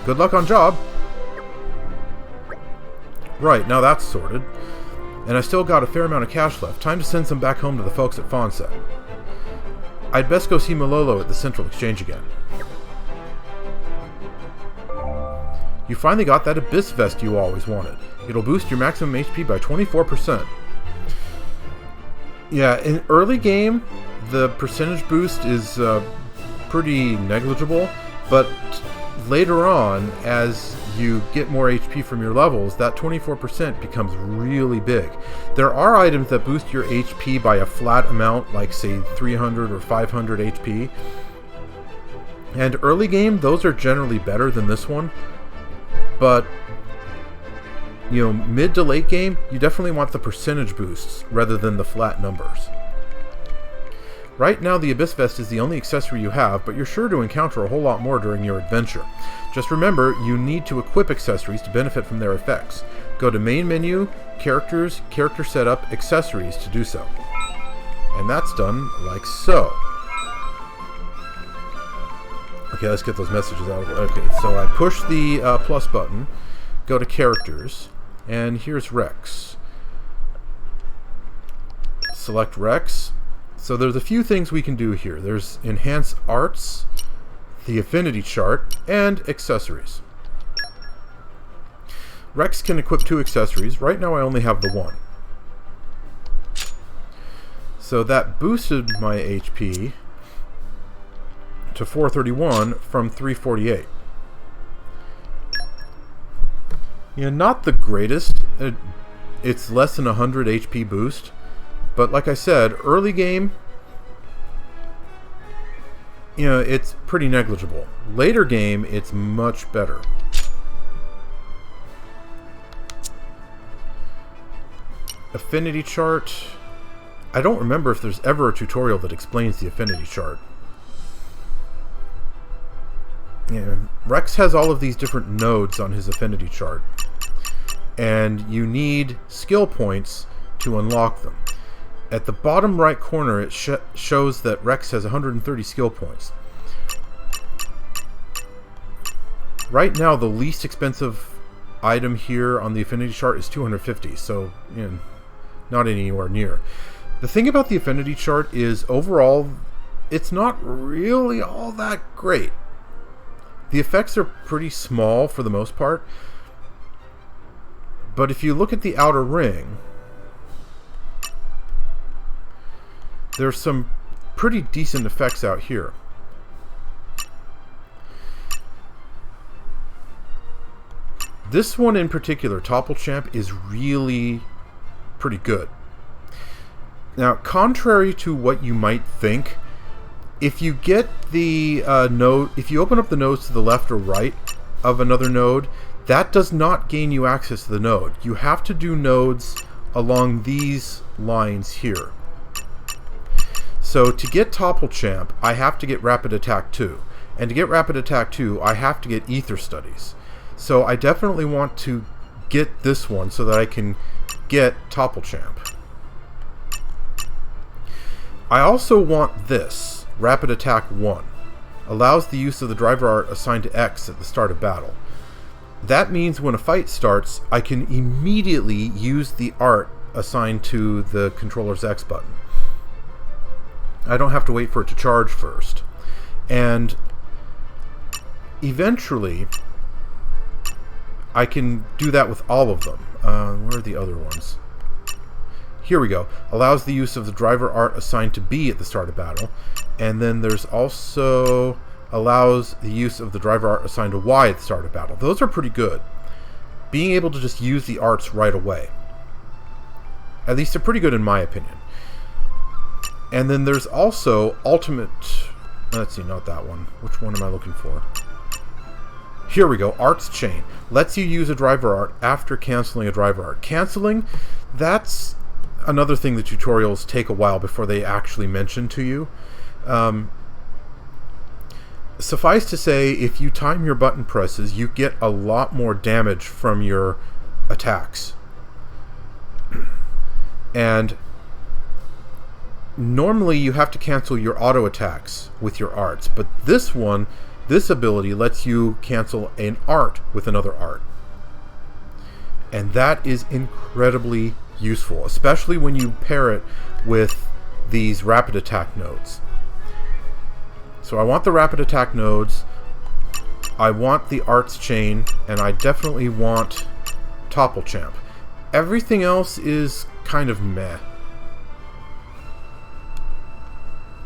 Good luck on job. Right, now that's sorted. And I still got a fair amount of cash left. Time to send some back home to the folks at Fonset. I'd best go see Malolo at the Central Exchange again. You finally got that Abyss Vest you always wanted. It'll boost your maximum HP by 24%. Yeah, in early game, the percentage boost is pretty negligible, but later on, as you get more HP from your levels, that 24% becomes really big. There are items that boost your HP by a flat amount, like say 300 or 500 HP. And early game, those are generally better than this one. But, you know, mid to late game, you definitely want the percentage boosts rather than the flat numbers. Right now, the Abyss Vest is the only accessory you have, but you're sure to encounter a whole lot more during your adventure. Just remember, you need to equip accessories to benefit from their effects. Go to Main Menu, Characters, Character Setup, Accessories to do so. And that's done like so. Okay, let's get those messages out. Okay, so I push the plus button, go to Characters, and here's Rex. Select Rex. So there's a few things we can do here. There's Enhance Arts, the Affinity Chart, and Accessories. Rex can equip 2 accessories. Right now I only have the 1. So that boosted my HP to 431 from 348. Yeah, not the greatest. It's less than 100 HP boost. But like I said, early game, you know, it's pretty negligible. Later game, it's much better. Affinity Chart. I don't remember if there's ever a tutorial that explains the Affinity Chart. Yeah, Rex has all of these different nodes on his Affinity Chart. And you need skill points to unlock them. At the bottom right corner, it shows that Rex has 130 skill points. Right now, the least expensive item here on the Affinity Chart is 250, so not anywhere near. The thing about the Affinity Chart is, overall, it's not really all that great. The effects are pretty small for the most part, but if you look at the outer ring, there's some pretty decent effects out here. This one in particular, Topple Champ, is really pretty good. Now, contrary to what you might think, if you get the node, if you open up the nodes to the left or right of another node, that does not gain you access to the node. You have to do nodes along these lines here. So to get Topple Champ, I have to get Rapid Attack 2. And to get Rapid Attack 2, I have to get Ether Studies. So I definitely want to get this one so that I can get Topple Champ. I also want this, Rapid Attack 1. Allows the use of the driver art assigned to X at the start of battle. That means when a fight starts, I can immediately use the art assigned to the controller's X button. I don't have to wait for it to charge first. And eventually, I can do that with all of them. Where are the other ones? Here we go. Allows the use of the driver art assigned to B at the start of battle. And then there's also allows the use of the driver art assigned to Y at the start of battle. Those are pretty good. Being able to just use the arts right away. At least they're pretty good in my opinion. And then there's also ultimate... Let's see, not that one. Which one am I looking for? Here we go. Arts Chain. Lets you use a driver art after canceling a driver art. Canceling, that's another thing the tutorials take a while before they actually mention to you. Suffice to say, if you time your button presses, you get a lot more damage from your attacks. And normally you have to cancel your auto attacks with your arts, but this one, this ability lets you cancel an art with another art. And that is incredibly useful, especially when you pair it with these rapid attack nodes. So I want the rapid attack nodes, I want the arts chain, and I definitely want Topple Champ. Everything else is kind of meh,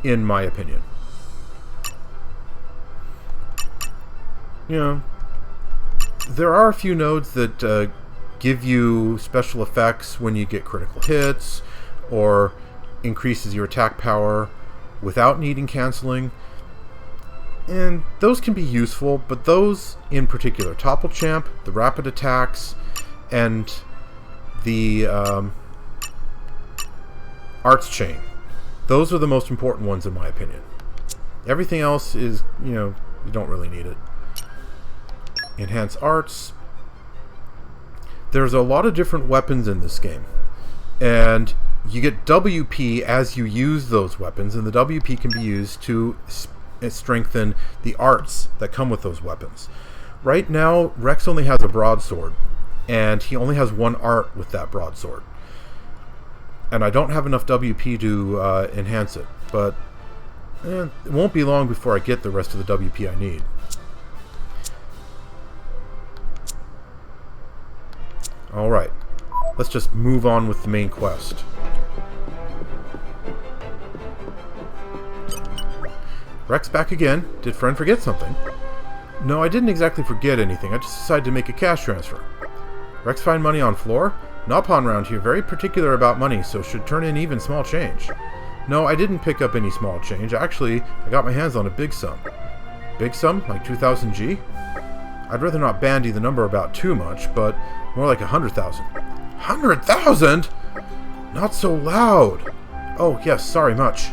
in my opinion. You know, there are a few nodes that give you special effects when you get critical hits, or increases your attack power without needing canceling. And those can be useful, but those in particular, Topple Champ, the rapid attacks, and the arts chain, those are the most important ones in my opinion. Everything else is, you know, you don't really need it. Enhance arts. There's a lot of different weapons in this game, and you get WP as you use those weapons, and the WP can be used to strengthen the arts that come with those weapons. Right now, Rex only has a broadsword, and he only has one art with that broadsword. And I don't have enough WP to enhance it, but it won't be long before I get the rest of the WP I need. Alright, let's just move on with the main quest. Rex back again. Did friend forget something? No, I didn't exactly forget anything. I just decided to make a cash transfer. Rex find money on floor? Nopon round here very particular about money, so should turn in even small change. No, I didn't pick up any small change. Actually, I got my hands on a big sum. Big sum? Like 2,000 G? I'd rather not bandy the number about too much, but more like 100,000. 100,000? Not so loud. Oh, yes, sorry much.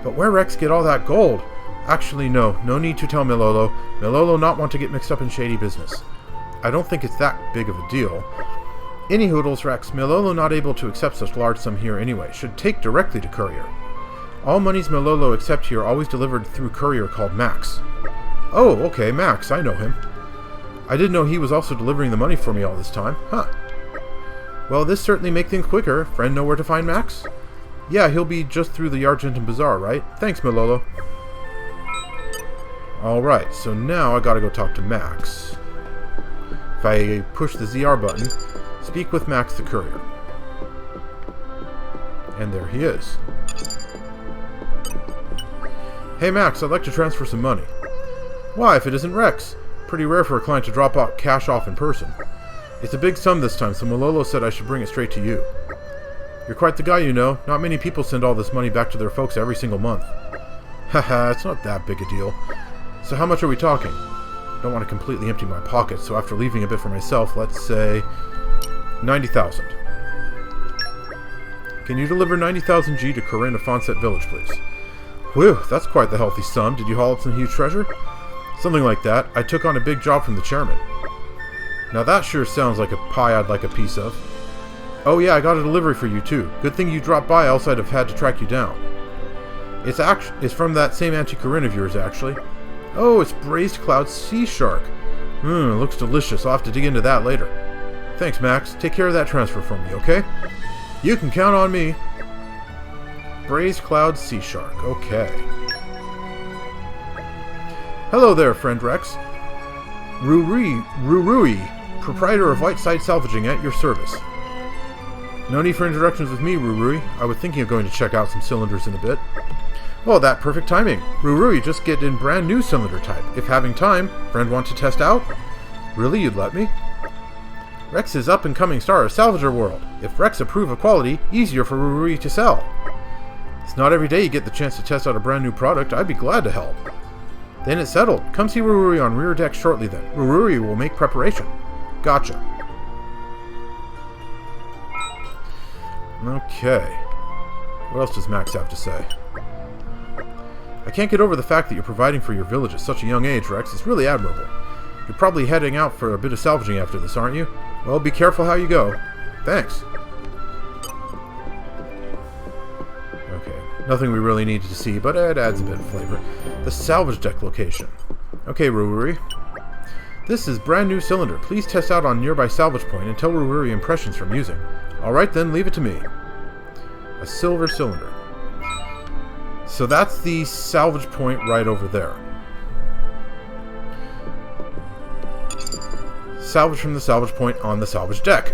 But where Rex get all that gold? Actually, no need to tell Milolo. Milolo not want to get mixed up in shady business. I don't think it's that big of a deal. Any hoodles, Rex. Milolo not able to accept such large sum here anyway. Should take directly to courier. All monies Milolo accept here always delivered through courier called Max. Oh, okay, Max. I know him. I didn't know he was also delivering the money for me all this time. Huh. Well, this certainly makes things quicker. Friend know where to find Max? Yeah, he'll be just through the Argentum Bazaar, right? Thanks, Malolo. Alright, so now I gotta go talk to Max. If I push the ZR button, speak with Max the courier. And there he is. Hey Max, I'd like to transfer some money. Why, if it isn't Rex? Pretty rare for a client to drop cash off in person. It's a big sum this time, so Malolo said I should bring it straight to you. You're quite the guy, you know. Not many people send all this money back to their folks every single month. Haha, it's not that big a deal. So how much are we talking? Don't want to completely empty my pockets, so after leaving a bit for myself, let's say 90,000. Can you deliver 90,000 G to Corinne of Fonset Village, please? Whew, that's quite the healthy sum. Did you haul up some huge treasure? Something like that. I took on a big job from the chairman. Now that sure sounds like a pie I'd like a piece of. Oh yeah, I got a delivery for you too. Good thing you dropped by, else I'd have had to track you down. It's from that same Auntie Corinne of yours, actually. Oh, it's braised cloud sea shark. Looks delicious. I'll have to dig into that later. Thanks, Max. Take care of that transfer for me, okay? You can count on me. Braised cloud sea shark. Okay. Hello there, friend Rex. Rurui, proprietor of Whiteside Salvaging at your service. No need for introductions with me, Rurui. I was thinking of going to check out some cylinders in a bit. Well, that perfect timing. Rurui just get in brand new cylinder type. If having time, friend want to test out? Really, you'd let me? Rex is up and coming star of Salvager world. If Rex approve of quality, easier for Rurui to sell. It's not every day you get the chance to test out a brand new product. I'd be glad to help. Then it's settled. Come see Rurui on rear deck shortly then. Rurui will make preparation. Gotcha. Okay. What else does Max have to say? I can't get over the fact that you're providing for your village at such a young age, Rex. It's really admirable. You're probably heading out for a bit of salvaging after this, aren't you? Well, be careful how you go. Thanks. Okay. Nothing we really needed to see, but it adds a bit of flavor. The salvage deck location. Okay, Rurui. This is brand new cylinder. Please test out on nearby Salvage Point and tell Rurui impressions from using. Alright then, leave it to me. A silver cylinder. So that's the Salvage Point right over there. Salvage from the Salvage Point on the salvage deck.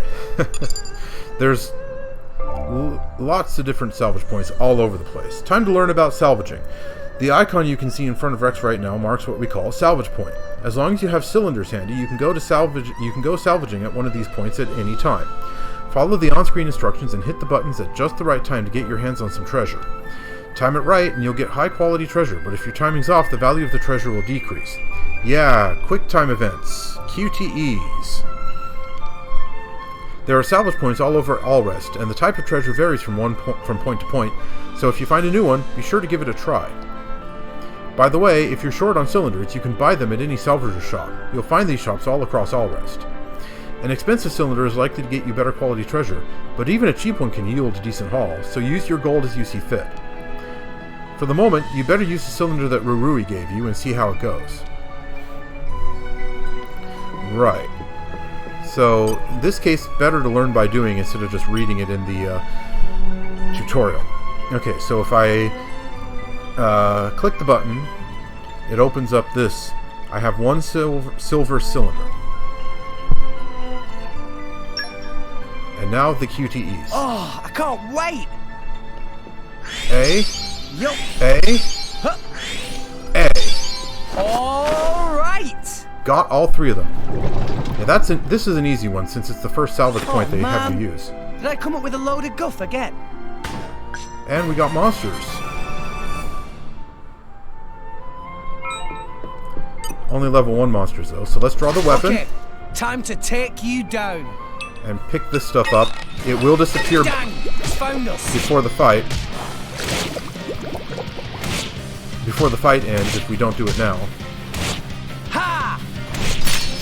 There's lots of different salvage points all over the place. Time to learn about salvaging. The icon you can see in front of Rex right now marks what we call a salvage point. As long as you have cylinders handy, you can go salvaging at one of these points at any time. Follow the on-screen instructions and hit the buttons at just the right time to get your hands on some treasure. Time it right and you'll get high-quality treasure, but if your timing's off, the value of the treasure will decrease. Yeah, quick time events. QTEs. There are salvage points all over Alrest, and the type of treasure varies from point to point, so if you find a new one, be sure to give it a try. By the way, if you're short on cylinders, you can buy them at any salvager shop. You'll find these shops all across Alrest. An expensive cylinder is likely to get you better quality treasure, but even a cheap one can yield a decent haul, so use your gold as you see fit. For the moment, you better use the cylinder that Rurui gave you and see how it goes. Right. So, in this case, better to learn by doing instead of just reading it in the tutorial. Okay, so if I click the button, it opens up this. I have one silver cylinder. And now the QTEs. Oh, I can't wait! A. Yup. A. Huh. A. All right. Got all three of them. Yeah, this is an easy one since it's the first salvage point they have you use. Did I come up with a load of guff again? And we got monsters. Only level 1 monsters though, so let's draw the weapon. Okay, time to take you down. And pick this stuff up. It will disappear Found us. before the fight. Before the fight ends if we don't do it now. Ha!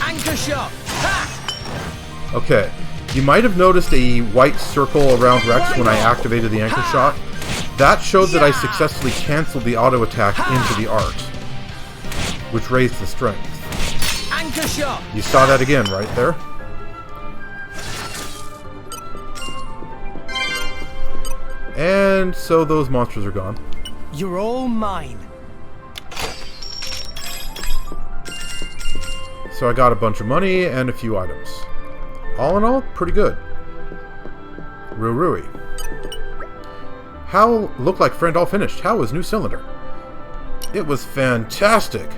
Anchor shot. Ha! Okay. You might have noticed a white circle around Rex when I activated the anchor shot. That showed that I successfully canceled the auto attack into the art, which raised the strength. Anchor shot! You saw that again right there. And so those monsters are gone. You're all mine. So I got a bunch of money and a few items. All in all, pretty good. Rui. How looked like friend all finished. How was new cylinder? It was fantastic.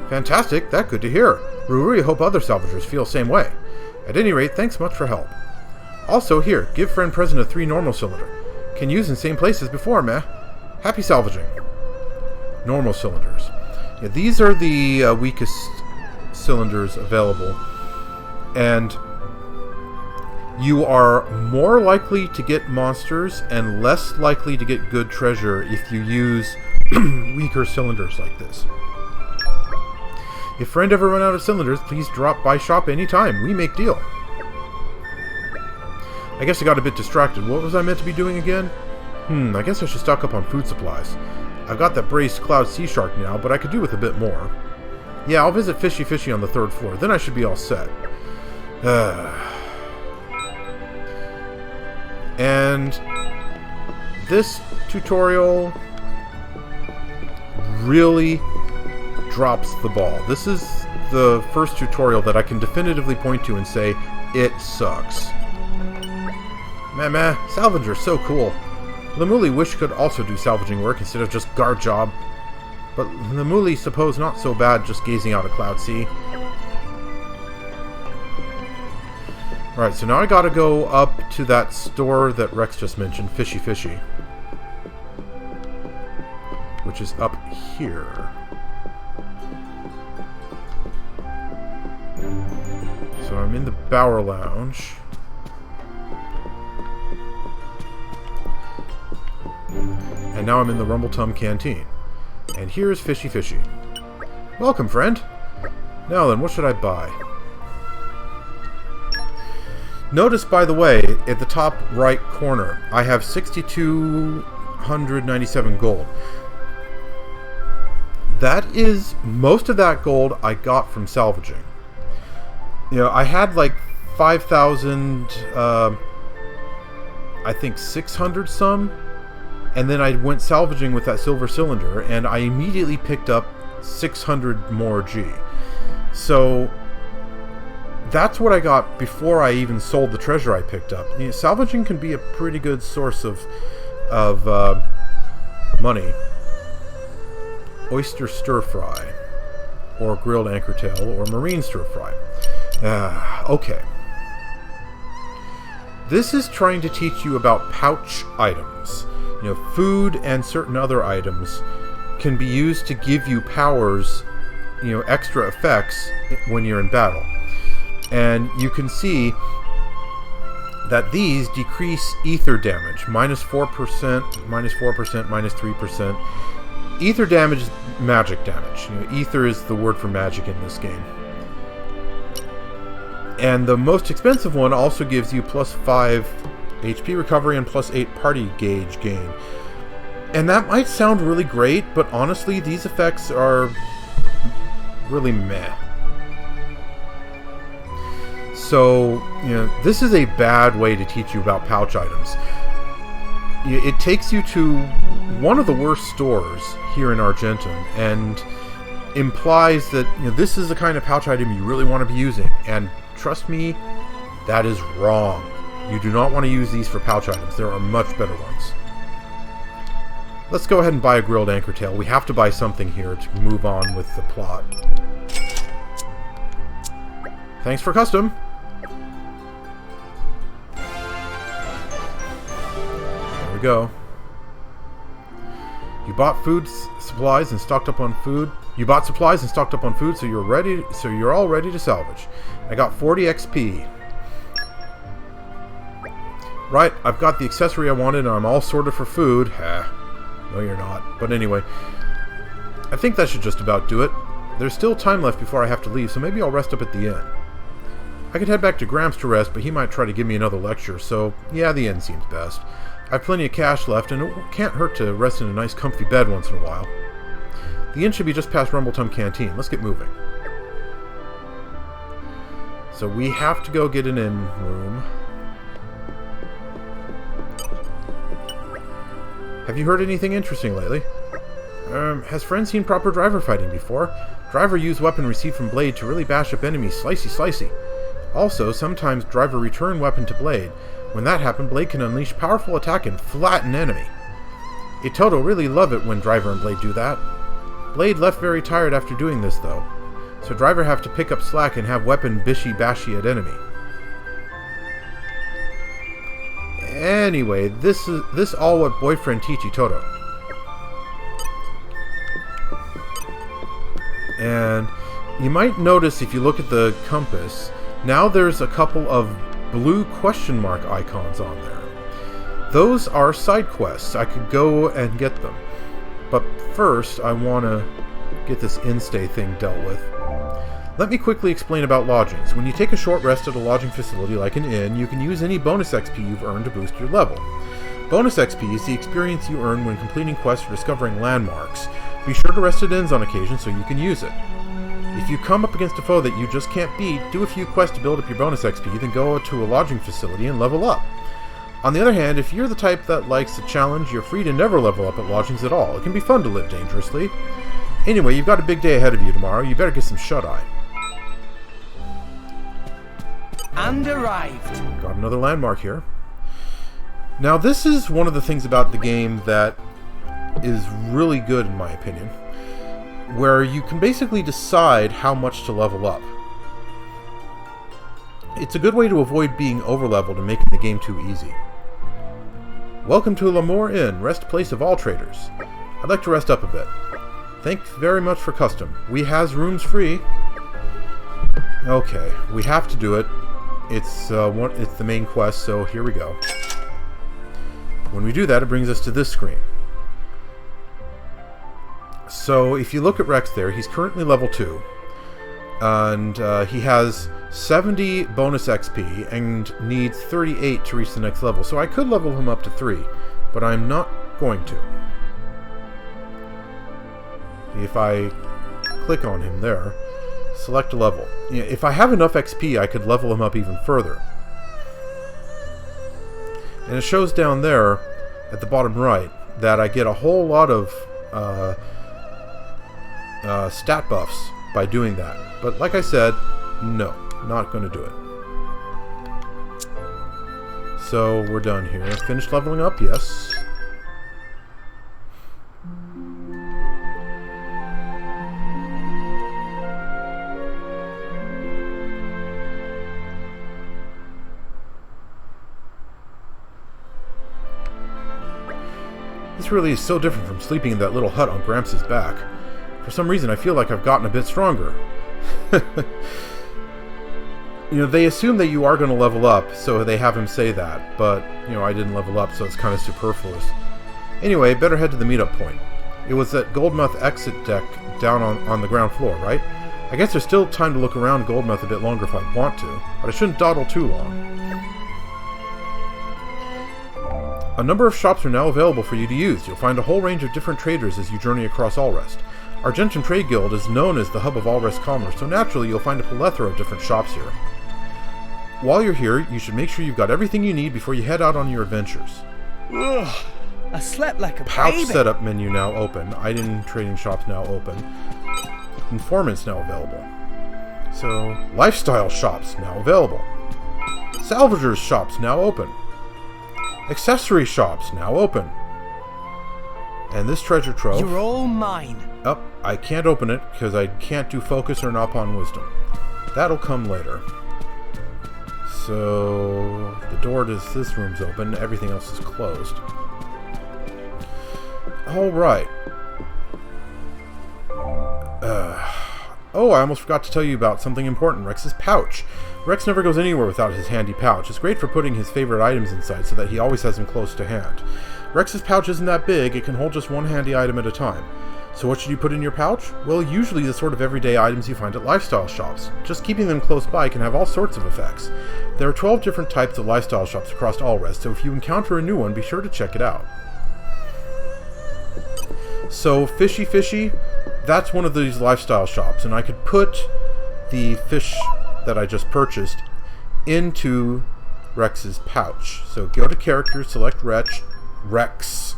Fantastic? That good to hear. Rui, hope other salvagers feel the same way. At any rate, thanks much for help. Also, here, give friend present a 3 normal cylinder. Can use in same place as before, meh. Happy salvaging. Normal cylinders. Yeah, these are the weakest cylinders available. And you are more likely to get monsters and less likely to get good treasure if you use weaker cylinders like this. If friend ever run out of cylinders, please drop by shop anytime. We make deal. I guess I got a bit distracted. What was I meant to be doing again? I guess I should stock up on food supplies. I've got that braced cloud sea shark now, but I could do with a bit more. Yeah, I'll visit Fishy Fishy on the 3rd floor. Then I should be all set. And this tutorial really drops the ball. This is the first tutorial that I can definitively point to and say, it sucks. Meh, salvager's so cool. Lemuli wish could also do salvaging work instead of just guard job. But Lemuli suppose not so bad just gazing out at Cloud Sea. Alright, so now I gotta go up to that store that Rex just mentioned, Fishy Fishy. Which is up here. So I'm in the Bower Lounge. And now I'm in the Rumble Tum Canteen. And here's Fishy Fishy. Welcome, friend! Now then, what should I buy? Notice, by the way, at the top right corner, I have 6,297 gold. That is, most of that gold I got from salvaging. You know, I had like 5,000, I think 600 some. And then I went salvaging with that silver cylinder, and I immediately picked up 600 more G. So that's what I got before I even sold the treasure I picked up. You know, salvaging can be a pretty good source of money. Oyster stir fry, or grilled anchor tail, or marine stir fry. Okay. This is trying to teach you about pouch items. You know, food and certain other items can be used to give you powers, you know, extra effects when you're in battle. And you can see that these decrease ether damage. -4%, -4%, -3%. Ether damage is magic damage. You know, ether is the word for magic in this game. And the most expensive one also gives you +5 HP recovery and +8 party gauge gain. And that might sound really great, but honestly, these effects are really meh. So, you know, this is a bad way to teach you about pouch items. It takes you to one of the worst stores here in Argentum and implies that, you know, this is the kind of pouch item you really want to be using. And trust me, that is wrong. You do not want to use these for pouch items. There are much better ones. Let's go ahead and buy a grilled anchor tail. We have to buy something here to move on with the plot. Thanks for custom. There we go. You bought supplies and stocked up on food. You bought supplies and stocked up on food, so you're all ready to salvage. I got 40 XP. Right, I've got the accessory I wanted and I'm all sorted for food. No you're not. But anyway, I think that should just about do it. There's still time left before I have to leave, so maybe I'll rest up at the inn. I could head back to Gramps to rest, but he might try to give me another lecture, so yeah, the inn seems best. I have plenty of cash left, and it can't hurt to rest in a nice comfy bed once in a while. The inn should be just past Rumbletum Canteen. Let's get moving. So we have to go get an inn room. Have you heard anything interesting lately? Has friend seen proper driver fighting before? Driver used weapon received from Blade to really bash up enemies slicey. Also, sometimes driver return weapon to Blade. When that happens, Blade can unleash powerful attack and flatten enemy. Itoto really love it when driver and Blade do that. Blade left very tired after doing this though, so driver have to pick up slack and have weapon bishy-bashy at enemy. Anyway, this all what boyfriend teach Itoto. And you might notice if you look at the compass, now there's a couple of blue question mark icons on there. Those are side quests. I could go and get them. But first, I want to get this in-stay thing dealt with. Let me quickly explain about lodgings. When you take a short rest at a lodging facility like an inn, you can use any bonus XP you've earned to boost your level. Bonus XP is the experience you earn when completing quests or discovering landmarks. Be sure to rest at inns on occasion so you can use it. If you come up against a foe that you just can't beat, do a few quests to build up your bonus XP, then go to a lodging facility and level up. On the other hand, if you're the type that likes a challenge, you're free to never level up at lodgings at all. It can be fun to live dangerously. Anyway, you've got a big day ahead of you tomorrow. You better get some shut-eye. And arrived. Got another landmark here. Now, this is one of the things about the game that is really good, in my opinion, where you can basically decide how much to level up. It's a good way to avoid being overleveled and making the game too easy. Welcome to L'Amour Inn, rest place of all traders. I'd like to rest up a bit. Thanks very much for custom. We has rooms free. Okay, we have to do it. It's the main quest, so here we go. When we do that, it brings us to this screen. So if you look at Rex there, he's currently level 2. And he has 70 bonus XP and needs 38 to reach the next level. So I could level him up to 3, but I'm not going to. If I click on him there, select a level. Yeah, if I have enough XP, I could level him up even further. And it shows down there at the bottom right that I get a whole lot of stat buffs by doing that. But like I said, no, not going to do it. So we're done here. Finished leveling up? Yes. This really is so different from sleeping in that little hut on Gramps' back. For some reason, I feel like I've gotten a bit stronger. You know, they assume that you are going to level up, so they have him say that. But, you know, I didn't level up, so it's kind of superfluous. Anyway, better head to the meetup point. It was that Goldmouth exit deck down on the ground floor, right? I guess there's still time to look around Goldmouth a bit longer if I want to, but I shouldn't dawdle too long. A number of shops are now available for you to use. You'll find a whole range of different traders as you journey across Alrest. Argentum Trade Guild is known as the hub of Alrest commerce, so naturally you'll find a plethora of different shops here. While you're here, you should make sure you've got everything you need before you head out on your adventures. Ugh, I slept like a Pouch baby. setup menu now open. Item trading shops now open. Informants now available. So, lifestyle shops now available. Salvagers shops now open. Accessory shops now open. And this treasure trove... You're all mine. Oh, I can't open it because I can't do focus or knock on wisdom. That'll come later. So, the door to this room's open. Everything else is closed. Alright. Oh, I almost forgot to tell you about something important. Rex's pouch. Rex never goes anywhere without his handy pouch. It's great for putting his favorite items inside so that he always has them close to hand. Rex's pouch isn't that big. It can hold just one handy item at a time. So what should you put in your pouch? Well, usually the sort of everyday items you find at lifestyle shops. Just keeping them close by can have all sorts of effects. There are 12 different types of lifestyle shops across Alrest, so if you encounter a new one, be sure to check it out. So, fishy, that's one of these lifestyle shops, and I could put the fish that I just purchased into Rex's pouch. So go to character, select Rex,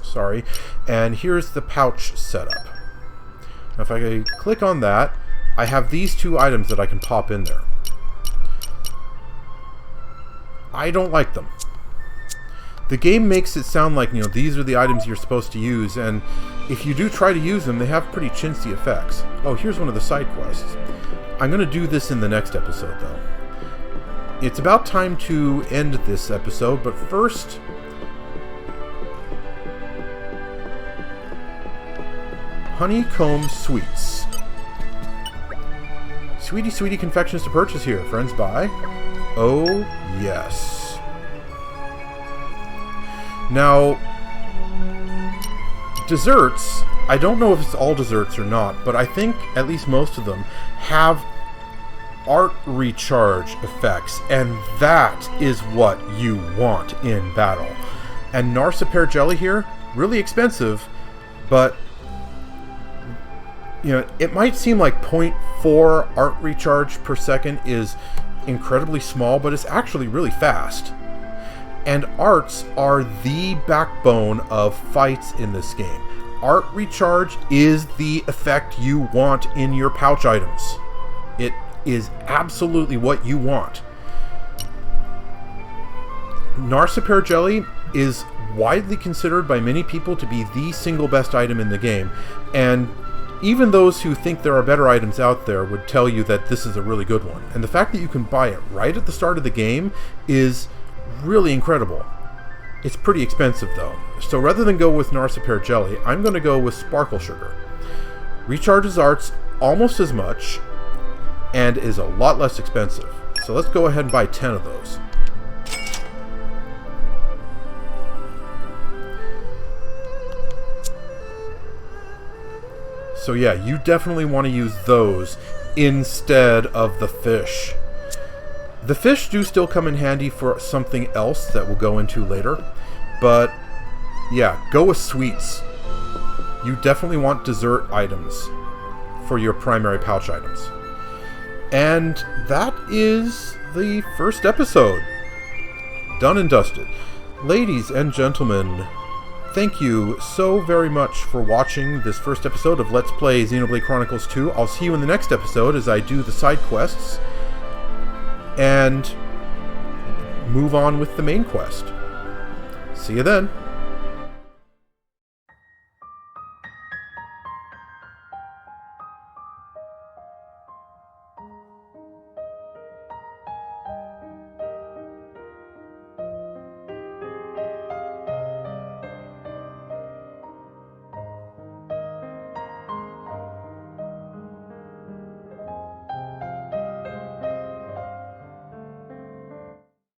and here's the pouch setup. Now if I click on that, I have these two items that I can pop in there. I don't like them. The game makes it sound like, these are the items you're supposed to use, and if you do try to use them, they have pretty chintzy effects. Oh, here's one of the side quests. I'm going to do this in the next episode, though. It's about time to end this episode, but first... Honeycomb Sweets. Sweetie confections to purchase here. Friends buy. Oh, yes. Now, desserts, I don't know if it's all desserts or not, but I think at least most of them have art recharge effects, and that is what you want in battle. And Narsapear jelly here, really expensive, but it might seem like 0.4 art recharge per second is incredibly small, but it's actually really fast. And arts are the backbone of fights in this game. Art recharge is the effect you want in your pouch items. It is absolutely what you want. Narsapear jelly is widely considered by many people to be the single best item in the game, and even those who think there are better items out there would tell you that this is a really good one. And the fact that you can buy it right at the start of the game is really incredible. It's pretty expensive though. So rather than go with Narsapear jelly, I'm going to go with Sparkle Sugar. Recharges arts almost as much and is a lot less expensive. So let's go ahead and buy 10 of those. So yeah, you definitely want to use those instead of the fish. The fish do still come in handy for something else that we'll go into later. But yeah, go with sweets. You definitely want dessert items for your primary pouch items. And that is the first episode. Done and dusted. Ladies and gentlemen, thank you so very much for watching this first episode of Let's Play Xenoblade Chronicles 2. I'll see you in the next episode as I do the side quests and move on with the main quest. See you then.